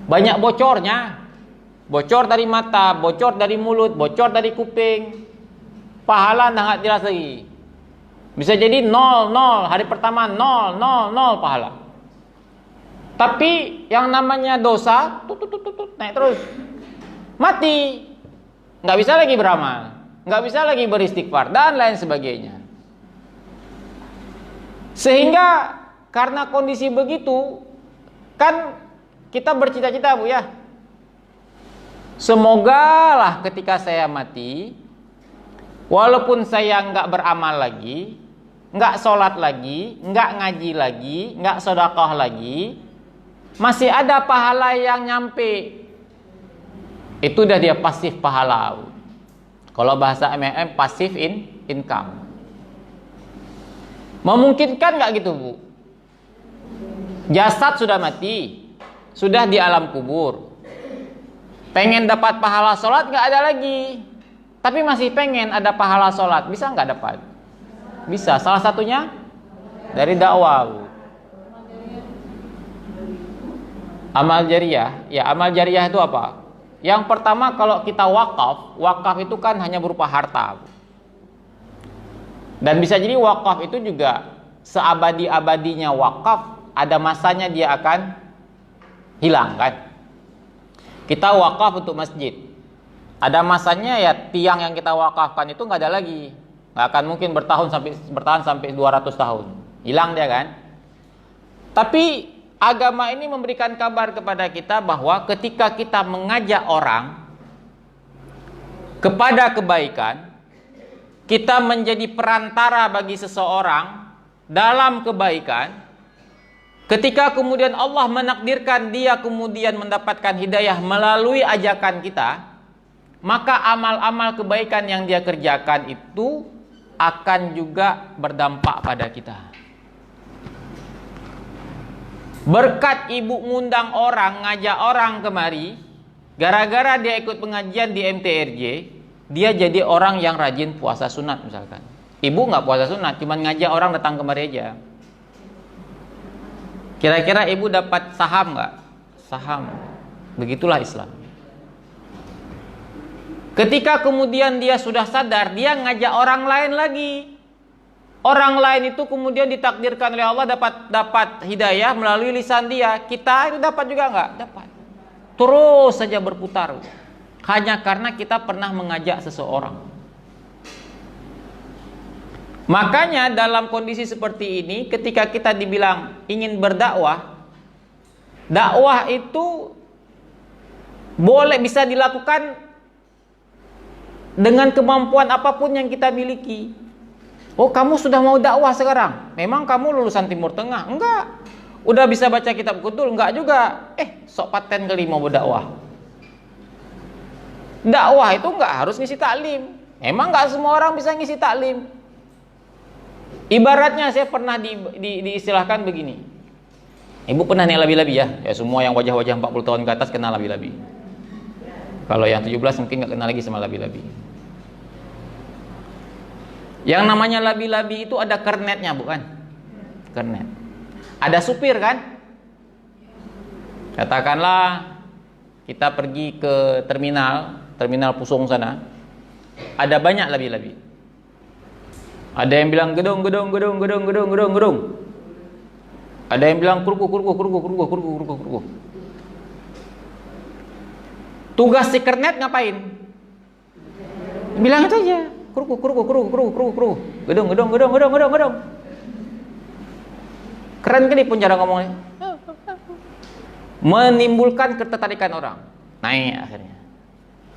Banyak bocornya. Bocor dari mata, bocor dari mulut, bocor dari kuping. Pahala nggak jelas lagi. Bisa jadi 0, 0. Hari pertama 0, 0, 0 pahala. Tapi yang namanya dosa, naik terus. Mati. Nggak bisa lagi beramal. Nggak bisa lagi beristighfar. Dan lain sebagainya. Sehingga karena kondisi begitu, kan kita bercita-cita, Bu, ya. Semoga lah ketika saya mati, walaupun saya nggak beramal lagi, nggak sholat lagi, nggak ngaji lagi, nggak sedekah lagi, masih ada pahala yang nyampe. Itu udah dia pasif pahala. Kalau bahasa MLM, pasif income. Memungkinkan nggak gitu, Bu? Jasad sudah mati, sudah di alam kubur. Pengen dapat pahala sholat nggak ada lagi. Tapi masih pengen ada pahala sholat, bisa nggak dapat? Bisa. Salah satunya dari dakwah, Bu. Amal jariyah. Ya, amal jariyah itu apa? Yang pertama, kalau kita wakaf, wakaf itu kan hanya berupa harta, Bu. Dan bisa jadi wakaf itu juga seabadi-abadinya wakaf, ada masanya dia akan hilang, kan? Kita wakaf untuk masjid. Ada masanya ya, tiang yang kita wakafkan itu nggak ada lagi. Nggak akan mungkin bertahan sampai 200 tahun. Hilang dia, kan? Tapi agama ini memberikan kabar kepada kita bahwa ketika kita mengajak orang kepada kebaikan, kita menjadi perantara bagi seseorang dalam kebaikan. Ketika kemudian Allah menakdirkan dia kemudian mendapatkan hidayah melalui ajakan kita, maka amal-amal kebaikan yang dia kerjakan itu akan juga berdampak pada kita. Berkat ibu ngundang orang, ngajak orang kemari, gara-gara dia ikut pengajian di MTRJ, dia jadi orang yang rajin puasa sunat misalkan. Ibu nggak puasa sunat, cuma ngajak orang datang kemari aja. Kira-kira ibu dapat saham nggak? Saham. Begitulah Islam. Ketika kemudian dia sudah sadar, dia ngajak orang lain lagi. Orang lain itu kemudian ditakdirkan oleh Allah dapat hidayah melalui lisan dia. Kita itu dapat juga nggak? Dapat. Terus saja berputar. Hanya karena kita pernah mengajak seseorang. Makanya dalam kondisi seperti ini, ketika kita dibilang ingin berdakwah, dakwah itu boleh bisa dilakukan dengan kemampuan apapun yang kita miliki. Oh, kamu sudah mau dakwah sekarang? Memang kamu lulusan Timur Tengah? Enggak. Udah bisa baca kitab Kutul? Enggak juga. Sok paten kali mau berdakwah. Dakwah itu enggak harus ngisi taklim. Emang enggak semua orang bisa ngisi taklim. Ibaratnya saya pernah diistilahkan begini. Ibu pernah nih labi-labi ya? Ya semua yang wajah-wajah 40 tahun ke atas kenal labi-labi. Kalau yang 17 mungkin nggak kenal lagi sama labi-labi. Yang namanya labi-labi itu ada kernetnya, bukan? Kernet. Ada supir, kan? Katakanlah kita pergi ke terminal Pusong sana. Ada banyak labi-labi. Ada yang bilang gedung. Ada yang bilang kurku. Tugas si kernet ngapain? Bilang itu aja. Kurku. Gedung. Keren kali pun cara ngomongnya. Menimbulkan ketertarikan orang. Naik akhirnya.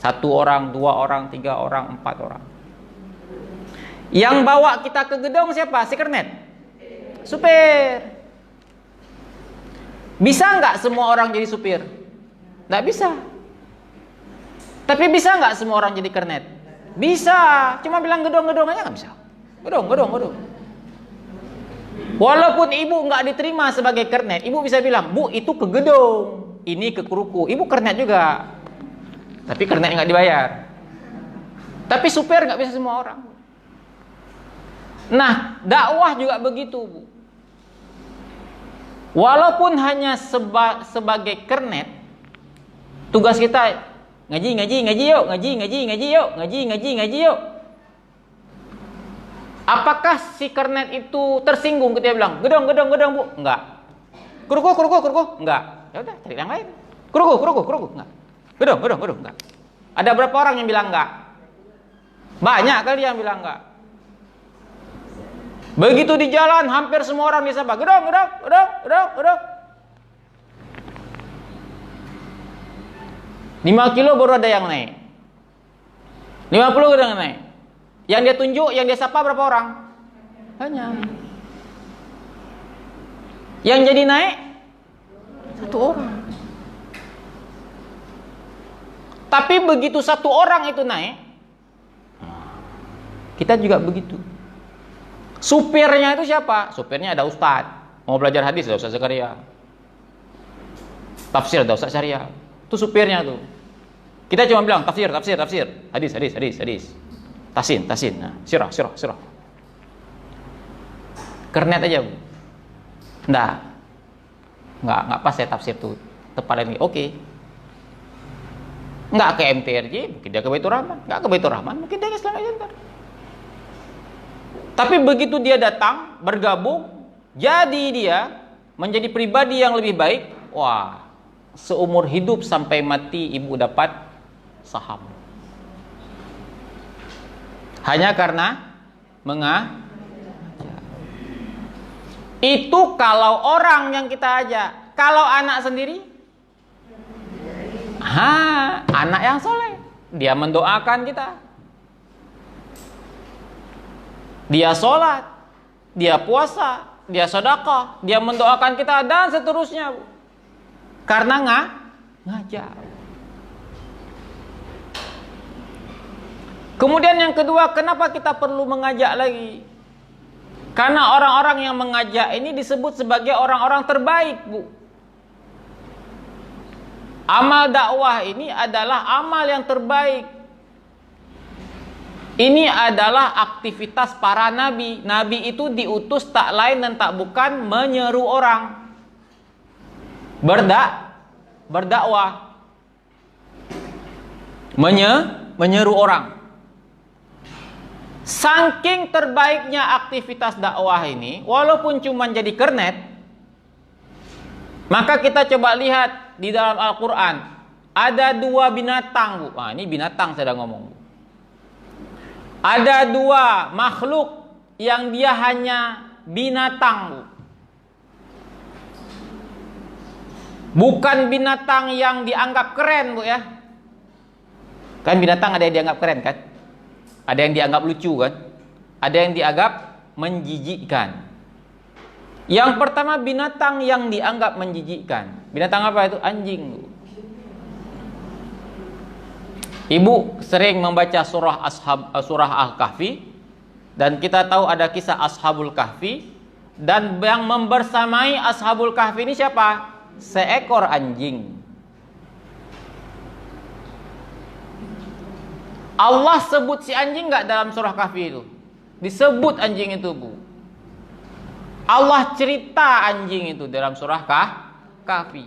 1 orang, 2 orang, 3 orang, 4 orang. Yang bawa kita ke gedung siapa? Si kernet. Supir. Bisa nggak semua orang jadi supir? Nggak bisa. Tapi bisa nggak semua orang jadi kernet? Bisa. Cuma bilang gedung aja nggak bisa. Gedung. Walaupun ibu nggak diterima sebagai kernet, ibu bisa bilang, Bu, itu ke gedung, ini ke kruku. Ibu kernet juga, tapi kernet nggak dibayar. Tapi supir nggak bisa semua orang. Nah, dakwah juga begitu, Bu. Walaupun hanya sebagai kernet, tugas kita ngaji yuk, ngaji yuk. Apakah si kernet itu tersinggung ketika bilang gedong Bu? Enggak. Kruku? Enggak. Ya udah, cari yang lain. Kruku? Enggak. Gedong, enggak. Ada berapa orang yang bilang enggak? Banyak kali yang bilang enggak. Begitu di jalan hampir semua orang disapa, gedong. 5 kilo baru ada yang naik. 50 udah naik. Yang dia tunjuk, yang dia sapa berapa orang? Banyak. Yang jadi naik 1 orang. Tapi begitu 1 orang itu naik, kita juga begitu. Supirnya itu siapa? Supirnya ada ustadz. Mau belajar hadis ada Ustaz Zakaria. Tafsir ada Ustaz Syariah. Itu supirnya tuh. Kita cuma bilang tafsir. Hadis. Tasin. Nah, sirah. Kernet aja, Bu. Enggak pas saya tafsir tuh. Tepat ini. Oke. Enggak ke MTRJ, mungkin dia ke Baitur Rahman. Enggak ke Baitur Rahman, mungkin dia ke Islamic Center. Tapi begitu dia datang, bergabung, jadi dia menjadi pribadi yang lebih baik. Wah, seumur hidup sampai mati ibu dapat saham. Hanya karena itu kalau orang yang kita ajak. Kalau anak sendiri, anak yang soleh, dia mendoakan kita, dia sholat, dia puasa, dia sedekah, dia mendoakan kita dan seterusnya, Bu. Karena ngajak. Kemudian yang kedua, kenapa kita perlu mengajak lagi? Karena orang-orang yang mengajak ini disebut sebagai orang-orang terbaik, Bu. Amal dakwah ini adalah amal yang terbaik. Ini adalah aktivitas para nabi. Nabi itu diutus tak lain dan tak bukan menyeru orang. Berdakwah. Menyeru orang. Saking terbaiknya aktivitas dakwah ini, walaupun cuma jadi kernet, maka kita coba lihat di dalam Al-Quran. Ada 2 binatang, Bu. Nah, ini binatang saya ngomong, Bu. Ada 2 makhluk yang dia hanya binatang, Bu. Bukan binatang yang dianggap keren, Bu, ya. Kan binatang ada yang dianggap keren, kan? Ada yang dianggap lucu, kan? Ada yang dianggap menjijikkan. Yang pertama binatang yang dianggap menjijikkan. Binatang apa itu? Anjing, Bu. Ibu sering membaca surah Al-Kahfi, dan kita tahu ada kisah Ashabul Kahfi, dan yang membersamai Ashabul Kahfi ini siapa? Seekor anjing. Allah sebut si anjing enggak dalam surah Kahfi itu? Disebut anjing itu, Bu. Allah cerita anjing itu dalam surah Kahfi.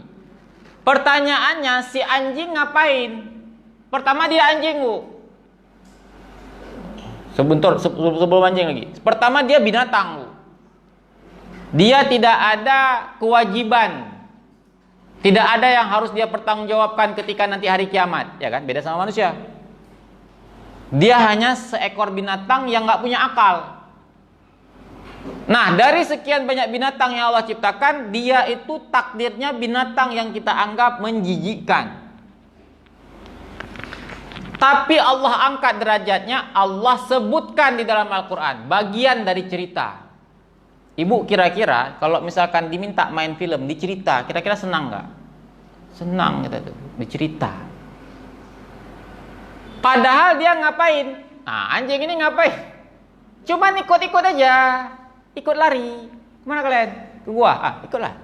Pertanyaannya, si anjing ngapain? Pertama dia anjing, Bu. Sebentar, sebelum anjing lagi. Pertama dia binatang, Bu. Dia tidak ada kewajiban. Tidak ada yang harus dia pertanggungjawabkan ketika nanti hari kiamat, ya kan? Beda sama manusia. Dia hanya seekor binatang yang nggak punya akal. Nah, dari sekian banyak binatang yang Allah ciptakan, dia itu takdirnya binatang yang kita anggap menjijikkan. Tapi Allah angkat derajatnya, Allah sebutkan di dalam Al-Quran, bagian dari cerita. Ibu kira-kira kalau misalkan diminta main film, dicerita, kira-kira senang nggak? Senang kita tuh, dicerita. Padahal dia ngapain? Nah, anjing ini ngapain? Cuma ikut-ikut aja, ikut lari. Kemana kalian? Ke gua. Ikutlah.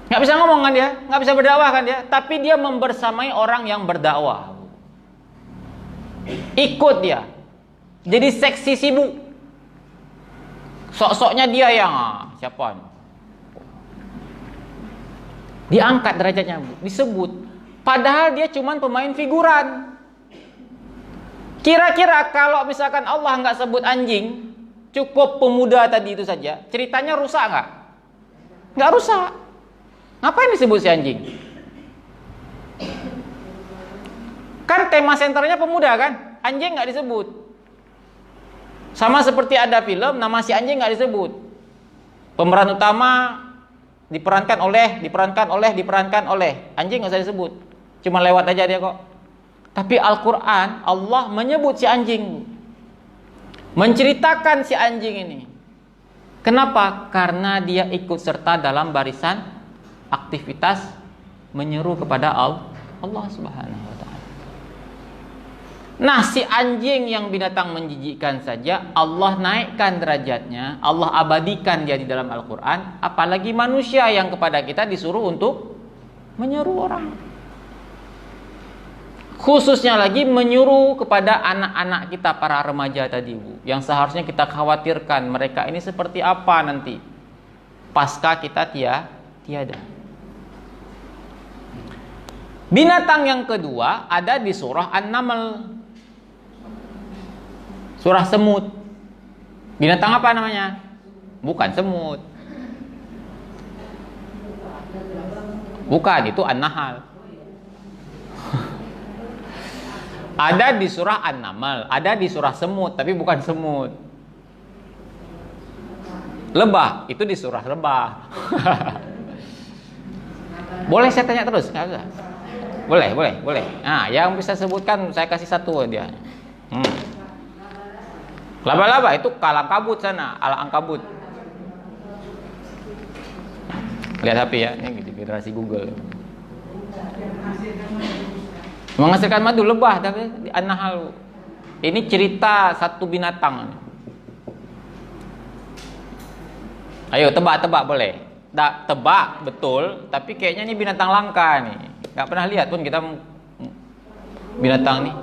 Nggak bisa ngomong kan dia, nggak bisa berdakwah kan dia, tapi dia membersamai orang yang berdakwah. Ikut dia. Jadi seksi sibuk. Sok-soknya dia yang siapa? Diangkat derajatnya, disebut. Padahal dia cuma pemain figuran. Kira-kira kalau misalkan Allah nggak sebut anjing, cukup pemuda tadi itu saja, ceritanya rusak nggak? Nggak rusak. Ngapain disebut si anjing? Kan tema senternya pemuda kan? Anjing nggak disebut. Sama seperti ada film, nama si anjing nggak disebut. Pemeran utama diperankan oleh. Anjing nggak usah disebut. Cuma lewat aja dia kok. Tapi Al-Quran, Allah menyebut si anjing. Menceritakan si anjing ini. Kenapa? Karena dia ikut serta dalam barisan aktivitas menyeru kepada Allah Subhanahu wa ta'ala. Nah, si anjing yang binatang menjijikkan saja Allah naikkan derajatnya, Allah abadikan dia di dalam Al-Quran, apalagi manusia yang kepada kita disuruh untuk menyeru orang. Khususnya lagi menyuruh kepada anak-anak kita, para remaja tadi, Bu, yang seharusnya kita khawatirkan mereka ini seperti apa nanti pasca kita tiada. Binatang yang kedua ada di surah An-Naml. Surah semut. Binatang apa namanya? Bukan semut. Bukan, itu An-Nahl. Ada di surah An-Naml, ada di surah semut, tapi bukan semut. Lebah, itu di surah lebah. Boleh saya tanya terus? Nggak usah. Boleh. Nah, yang bisa sebutkan saya kasih satu dia. Laba-laba itu kalangkabut sana, al-ankabut. Lihat HP ya, ini generasi Google. Menghasilkan madu lebah, tapi An-Nahl. Ini cerita satu binatang. Ayo tebak boleh. Tebak betul, tapi kayaknya ini binatang langka nih. Gak pernah lihat pun kita binatang nih.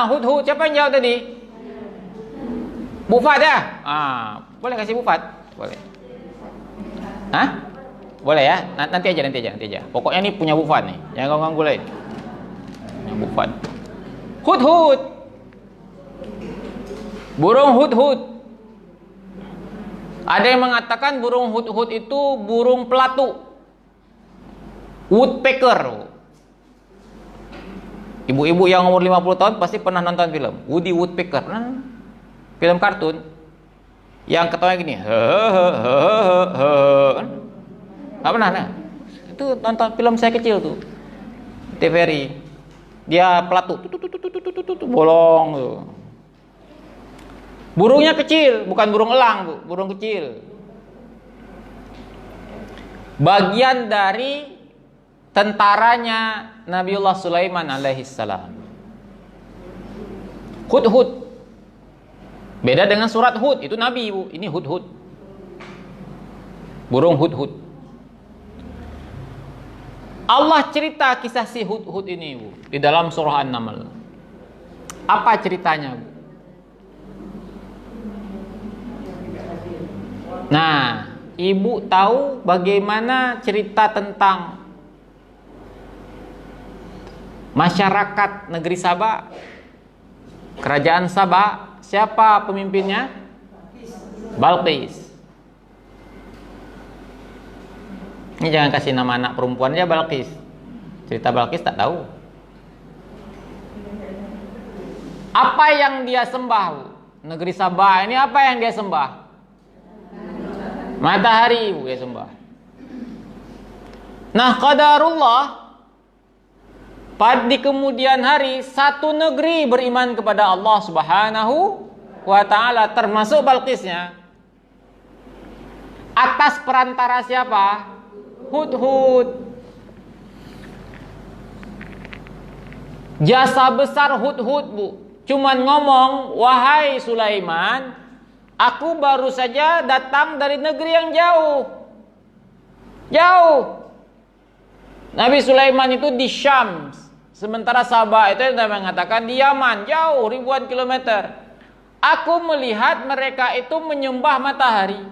Hut. Siapa yang jawab tadi? Bufat ya? Boleh kasih bufat? Boleh. Boleh ya? Nanti aja. Pokoknya ini punya bufat nih. Jangan ganggu lain. Punya bufat. Hut. Burung hut. Ada yang mengatakan burung hut itu burung pelatu. Woodpecker. Ibu-ibu yang umur 50 tahun pasti pernah nonton film Woody Woodpecker. Film kartun yang ketawanya gini. Gak pernah nah? Itu nonton film saya kecil tuh. TVRI. Dia pelatu. Bolong tuh. Burungnya kecil, bukan burung elang, Bu. Burung kecil. Bagian dari tentaranya Nabiullah Sulaiman alaihissalam. Hut. Beda dengan surat Hud, itu Nabi, Bu. Ini hut. Burung hut. Allah cerita kisah si hut ini, Bu, di dalam surah An-Naml. Apa ceritanya, Bu? Nah, Ibu tahu bagaimana cerita tentang masyarakat negeri Saba? Kerajaan Saba, siapa pemimpinnya? Balqis. Ini jangan kasih nama anak perempuan aja Balqis. Cerita Balqis tak tahu. Apa yang dia sembah, Bu? Negeri Saba ini apa yang dia sembah? Matahari, Bu, dia sembah. Nah, qadarullah, di kemudian hari satu negeri beriman kepada Allah Subhanahu wa ta'ala, termasuk Balqisnya. Atas perantara siapa? Hut. Jasa besar Hut, Bu. Cuman ngomong, wahai Sulaiman, Aku baru saja datang dari negeri yang jauh. Jauh. Nabi Sulaiman itu di Syam. Sementara Sabah itu yang mengatakan di Yaman, jauh ribuan kilometer. Aku melihat mereka itu menyembah matahari.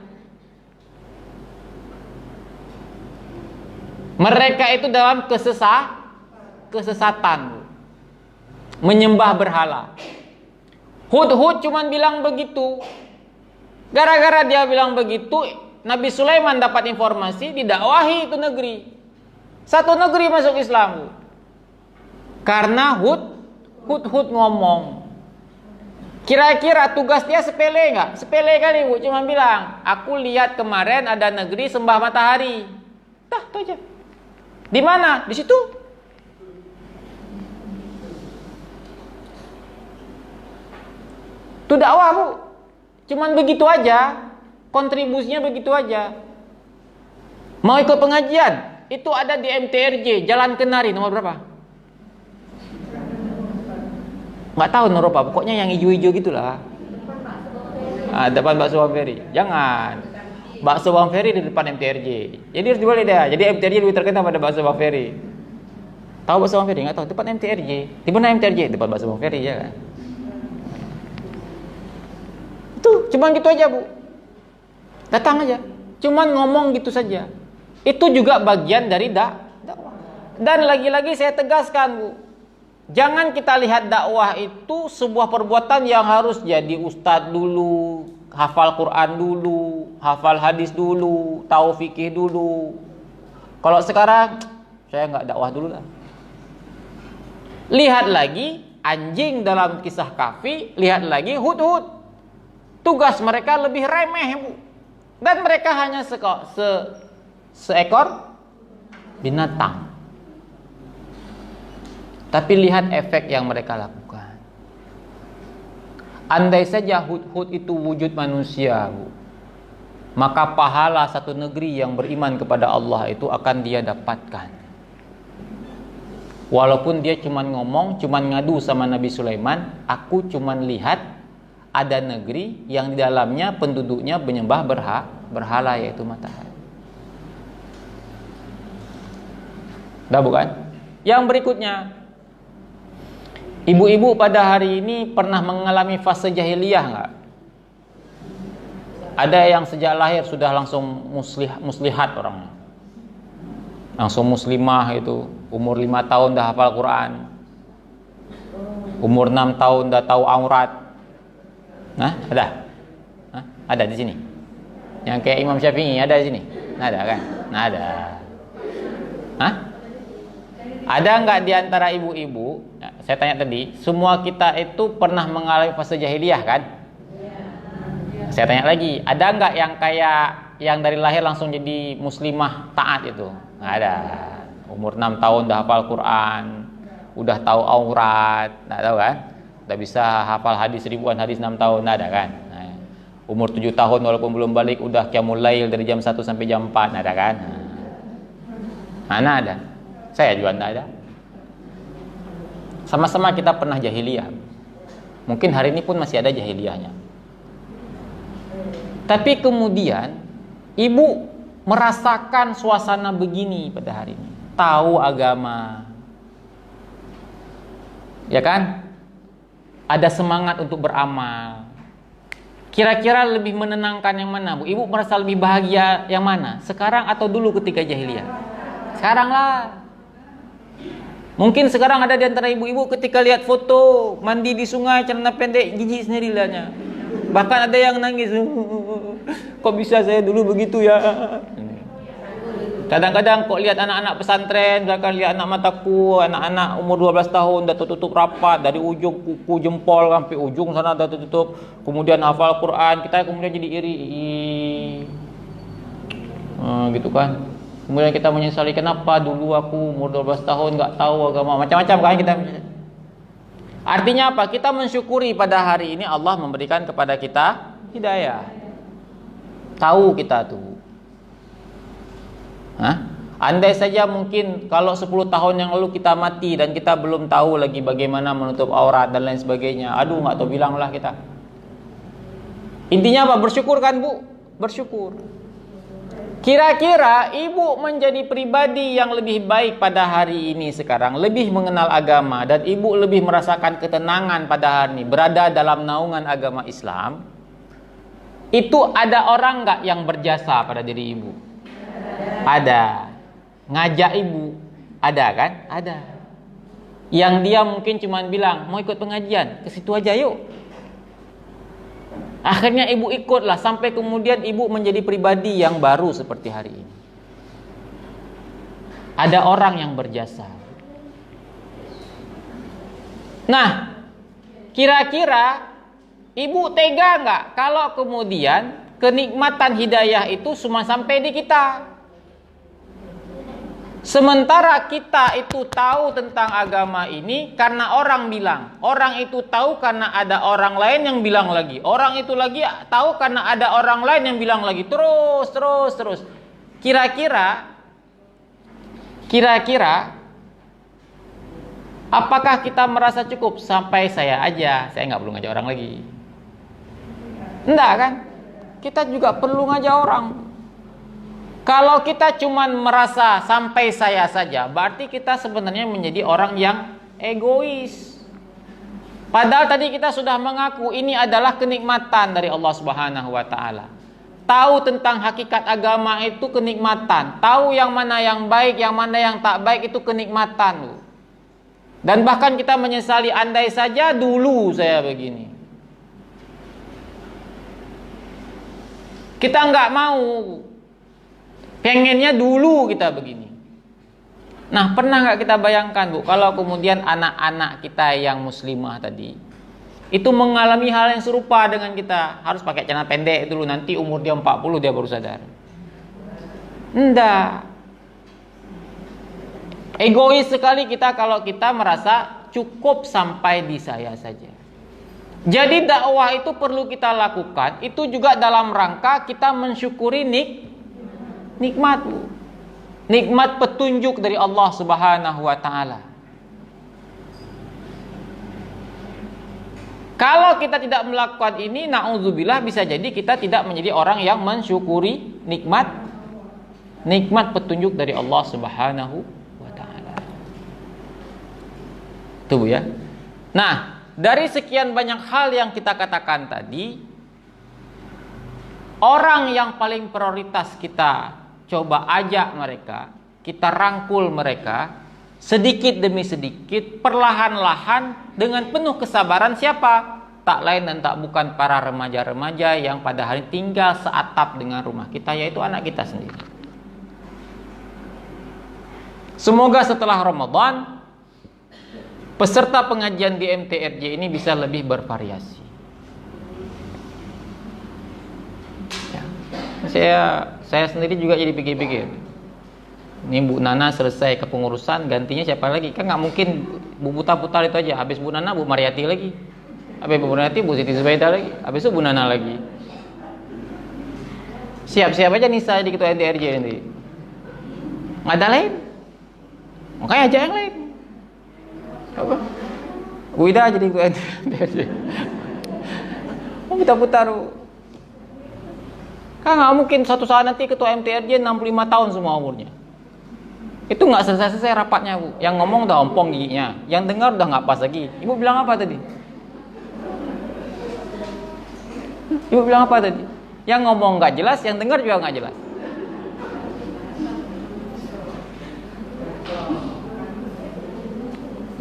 Mereka itu dalam kesesatan. Menyembah berhala. Hud cuman bilang begitu. Gara-gara dia bilang begitu, Nabi Sulaiman dapat informasi, didakwahi itu negeri. Satu negeri masuk Islam. Karena Hud ngomong. Kira-kira tugas dia sepele nggak? Sepele kali, Bu. Cuma bilang, aku lihat kemarin ada negeri sembah matahari. Dah, itu aja. Di mana? Di situ. Itu dakwah, Bu. Cuman begitu aja. Kontribusinya begitu aja. Mau ikut pengajian? Itu ada di MTRJ, Jalan Kenari, nomor berapa? Nggak tahu nomor apa, pokoknya yang hijau-hijau gitulah. Depan bakso Bang Ferry. Jangan. Bakso Bang Ferry di depan MTRJ. Jadi harus dibalik dia. Jadi MTRJ lebih terkenal pada bakso Bang Ferry. Tahu bakso Bang Ferry? Nggak tahu. Depan MTRJ. Di mana MTRJ? Depan bakso Bang Ferry, ya kan? Tuh, cuman gitu aja, Bu. Datang aja. Cuman ngomong gitu saja. Itu juga bagian dari dakwah. Dan lagi-lagi saya tegaskan, Bu. Jangan kita lihat dakwah itu sebuah perbuatan yang harus jadi ustadz dulu, hafal Quran dulu, hafal hadis dulu, tahu fikih dulu. Kalau sekarang, saya nggak dakwah dulu lah. Lihat lagi anjing dalam kisah Kahfi, lihat lagi Hud. Tugas mereka lebih remeh, Bu. Dan mereka hanya seekor binatang. Tapi lihat efek yang mereka lakukan. Andai saja Hud itu wujud manusia, Bu, maka pahala satu negeri yang beriman kepada Allah itu akan dia dapatkan. Walaupun dia cuman ngomong, cuman ngadu sama Nabi Sulaiman, aku cuman lihat ada negeri yang di dalamnya penduduknya menyembah berhala, yaitu matahari. Dah bukan? Yang berikutnya, ibu-ibu pada hari ini pernah mengalami fase jahiliyah enggak? Ada yang sejak lahir sudah langsung muslihat orangnya. Langsung muslimah itu, umur 5 tahun dah hafal Quran. Umur 6 tahun dah tahu aurat. Nah, ada? Hah? Ada di sini. Yang kayak Imam Syafi'i ada di sini. Nah, ada kan? Nah, ada. Hah? Ada enggak di antara ibu-ibu? Nah, saya tanya tadi, semua kita itu pernah mengalami fase jahiliyah kan? Saya tanya lagi, ada enggak yang kayak yang dari lahir langsung jadi muslimah taat itu? Nggak ada. Umur 6 tahun udah hafal Quran, udah tahu aurat, nggak tahu kan? Udah bisa hafal hadis ribuan hadis 6 tahun, nggak ada kan? Nah, umur 7 tahun walaupun belum balik udah qiyamul lail dari jam 1 sampai jam 4, nggak ada kan? Mana ada? Saya juga nggak ada. Sama-sama kita pernah jahiliyah. Mungkin hari ini pun masih ada jahiliyahnya. Tapi kemudian ibu merasakan suasana begini pada hari ini, tahu agama, ya kan? Ada semangat untuk beramal. Kira-kira lebih menenangkan yang mana, Bu? Ibu merasa lebih bahagia yang mana? Sekarang atau dulu ketika jahiliyah? Sekarang lah. Mungkin sekarang ada di antara ibu-ibu ketika lihat foto mandi di sungai celana pendek, jijik sendiri lahnya. Bahkan ada yang nangis. Kok bisa saya dulu begitu ya? Kadang-kadang kok lihat anak-anak pesantren, bahkan lihat anak mataku, anak-anak umur 12 tahun dah tutup rapat dari ujung kuku jempol sampai ujung sana dah tutup. Kemudian hafal Quran, kita kemudian jadi iri. Gitu kan. Kemudian kita menyesali, kenapa dulu aku umur 12 tahun enggak tahu agama. Macam-macam kan kita. Artinya apa? Kita mensyukuri pada hari ini Allah memberikan kepada kita hidayah. Tahu kita tuh. Andai saja mungkin kalau 10 tahun yang lalu kita mati dan kita belum tahu lagi bagaimana menutup aurat dan lain sebagainya. Aduh, nggak tahu bilang lah kita. Intinya apa? Bersyukur kan Bu? Bersyukur. Kira-kira ibu menjadi pribadi yang lebih baik pada hari ini sekarang, lebih mengenal agama, dan ibu lebih merasakan ketenangan pada hari ini, berada dalam naungan agama Islam. Itu ada orang nggak yang berjasa pada diri ibu? Ada. Ngajak ibu? Ada kan? Ada. Yang dia mungkin cuma bilang, mau ikut pengajian, ke situ aja yuk. Akhirnya ibu ikutlah, sampai kemudian ibu menjadi pribadi yang baru seperti hari ini. Ada orang yang berjasa. Nah, kira-kira ibu tega nggak kalau kemudian kenikmatan hidayah itu cuma sampai di kita? Sementara kita itu tahu tentang agama ini karena orang bilang. Orang itu tahu karena ada orang lain yang bilang lagi. Orang itu lagi tahu karena ada orang lain yang bilang lagi. Terus. Kira-kira apakah kita merasa cukup sampai saya aja? Saya nggak perlu ngajak orang lagi. Enggak kan? Kita juga perlu ngajak orang. Kalau kita cuma merasa sampai saya saja, berarti kita sebenarnya menjadi orang yang egois. Padahal tadi kita sudah mengaku ini adalah kenikmatan dari Allah Subhanahu wa taala. Tahu tentang hakikat agama itu kenikmatan. Tahu yang mana yang baik, yang mana yang tak baik itu kenikmatan. Dan bahkan kita menyesali, andai saja dulu saya begini. Kita nggak mau. Pengennya dulu kita begini. Nah, pernah nggak kita bayangkan Bu, kalau kemudian anak-anak kita yang muslimah tadi itu mengalami hal yang serupa dengan kita, harus pakai celana pendek dulu, nanti umur dia 40 dia baru sadar. Enggak. Egois sekali kita kalau kita merasa cukup sampai di saya saja. Jadi dakwah itu perlu kita lakukan, itu juga dalam rangka kita mensyukuri nikmat petunjuk dari Allah Subhanahu wa taala. Kalau kita tidak melakukan ini, na'udzubillah, bisa jadi kita tidak menjadi orang yang mensyukuri nikmat petunjuk dari Allah Subhanahu wa taala. Itu Bu ya. Nah, dari sekian banyak hal yang kita katakan tadi, orang yang paling prioritas kita coba ajak mereka, kita rangkul mereka sedikit demi sedikit, perlahan-lahan dengan penuh kesabaran. Siapa? Tak lain dan tak bukan para remaja-remaja yang pada hari tinggal seatap dengan rumah kita, yaitu anak kita sendiri. Semoga setelah Ramadan peserta pengajian di MTRJ ini bisa lebih bervariasi. Saya sendiri juga jadi pikir-pikir. Ini Bu Nana selesai kepengurusan, gantinya siapa lagi? Kan nggak mungkin Bu putar-putar itu aja. Habis Bu Nana, Bu Mariati lagi. Habis Bu Mariati, Bu Siti Zubaida lagi. Habis itu Bu Nana lagi. Siap-siap aja nih saya di ketua MTRJ nanti. Nggak ada lain. Makanya aja yang lain. Apa? Bu Ida jadi ketua MTRJ. Mau kita putar. Kan nggak mungkin suatu saat nanti ketua MTRJ 65 tahun semua umurnya. Itu nggak selesai-selesai rapatnya Bu. Yang ngomong udah ompong giginya, yang dengar udah nggak pas lagi. Ibu bilang apa tadi? Ibu bilang apa tadi? Yang ngomong nggak jelas, yang dengar juga nggak jelas.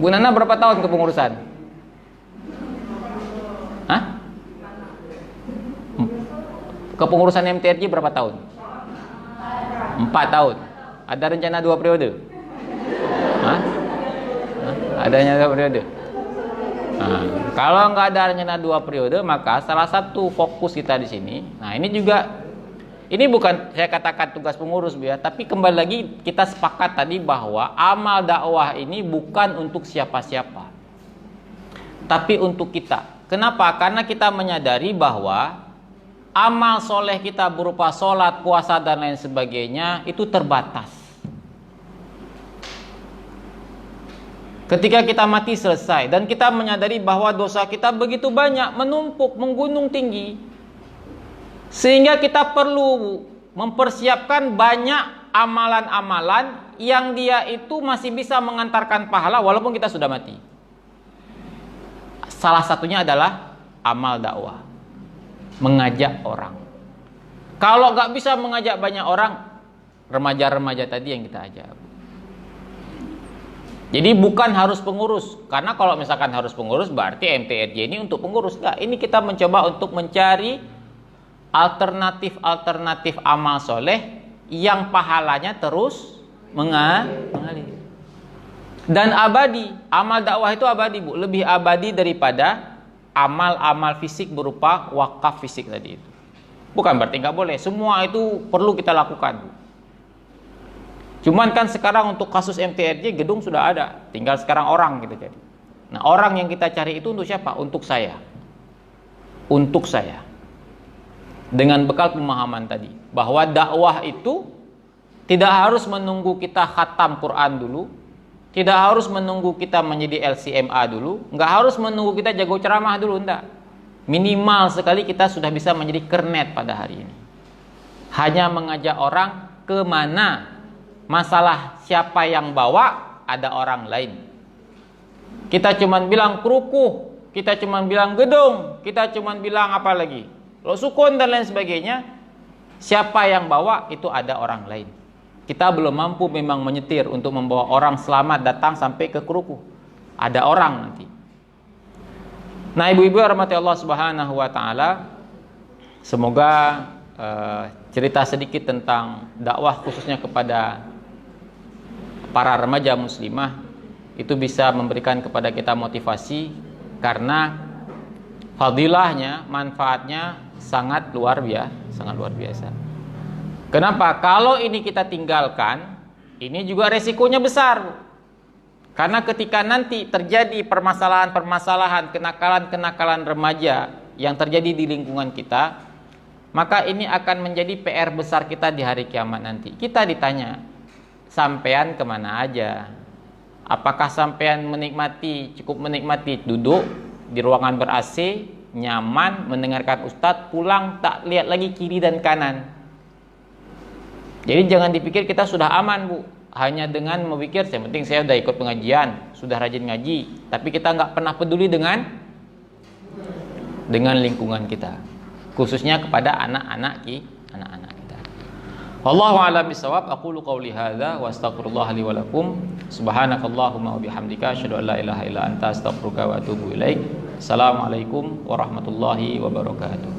Bu Nana berapa tahun kepengurusan? Hah? Kepengurusan MTRJ berapa tahun? 4 tahun. Ada rencana 2 periode? Hah? Ada rencana 2 periode? Nah, kalau nggak ada rencana 2 periode, maka salah satu fokus kita di sini. Nah, ini juga, ini bukan saya katakan tugas pengurus Bu ya, tapi kembali lagi kita sepakat tadi bahwa amal dakwah ini bukan untuk siapa-siapa, tapi untuk kita. Kenapa? Karena kita menyadari bahwa amal soleh kita berupa sholat, puasa, dan lain sebagainya itu terbatas. Ketika kita mati selesai, dan kita menyadari bahwa dosa kita begitu banyak, menumpuk, menggunung tinggi. Sehingga kita perlu mempersiapkan banyak amalan-amalan yang dia itu masih bisa mengantarkan pahala walaupun kita sudah mati. Salah satunya adalah amal dakwah, mengajak orang. Kalau nggak bisa mengajak banyak orang, remaja-remaja tadi yang kita ajak. Jadi bukan harus pengurus, karena kalau misalkan harus pengurus berarti MTRJ ini untuk pengurus. Enggak, ini kita mencoba untuk mencari alternatif amal soleh yang pahalanya terus mengalir dan abadi. Amal dakwah itu abadi, Bu, lebih abadi daripada amal-amal fisik berupa wakaf fisik tadi itu. Bukan berarti nggak boleh, semua itu perlu kita lakukan, Bu. Cuman kan sekarang untuk kasus MTRJ gedung sudah ada, tinggal sekarang orang gitu jadi. Nah, orang yang kita cari itu untuk siapa? Untuk saya. Untuk saya. Dengan bekal pemahaman tadi bahwa dakwah itu tidak harus menunggu kita khatam Quran dulu, tidak harus menunggu kita menjadi LCMA dulu, nggak harus menunggu kita jago ceramah dulu, enggak. Minimal sekali kita sudah bisa menjadi kernet pada hari ini. Hanya mengajak orang kemana. Masalah siapa yang bawa, ada orang lain. Kita cuman bilang kerukuh, kita cuman bilang gedung, kita cuman bilang apa lagi, lo sukun dan lain sebagainya. Siapa yang bawa itu ada orang lain. Kita belum mampu memang menyetir untuk membawa orang selamat datang sampai ke kerukuh. Ada orang nanti. Nah, ibu-ibu rahmati Allah Subhanahu wa taala, semoga cerita sedikit tentang dakwah khususnya kepada para remaja muslimah itu bisa memberikan kepada kita motivasi, karena fadilahnya, manfaatnya sangat luar biasa. Kenapa? Kalau ini kita tinggalkan, ini juga resikonya besar. Karena ketika nanti terjadi permasalahan-permasalahan, kenakalan-kenakalan remaja yang terjadi di lingkungan kita, maka ini akan menjadi PR besar kita di hari kiamat nanti. Kita ditanya, sampean kemana aja? Apakah sampean cukup menikmati duduk di ruangan ber-AC, nyaman, mendengarkan ustadz, pulang tak lihat lagi kiri dan kanan? Jadi jangan dipikir kita sudah aman, Bu, hanya dengan memikir yang penting saya sudah ikut pengajian, sudah rajin ngaji, tapi kita nggak pernah peduli dengan lingkungan kita, khususnya kepada anak-anak kita. Wallahu a'lam bishawab. Aqulu qawli hadza wa astaghfirullah li wa lakum. Subhanakallahumma wa bihamdika asyhadu an la ilaha illa anta astaghfiruka wa atubu ilaik. Assalamualaikum warahmatullahi wabarakatuh.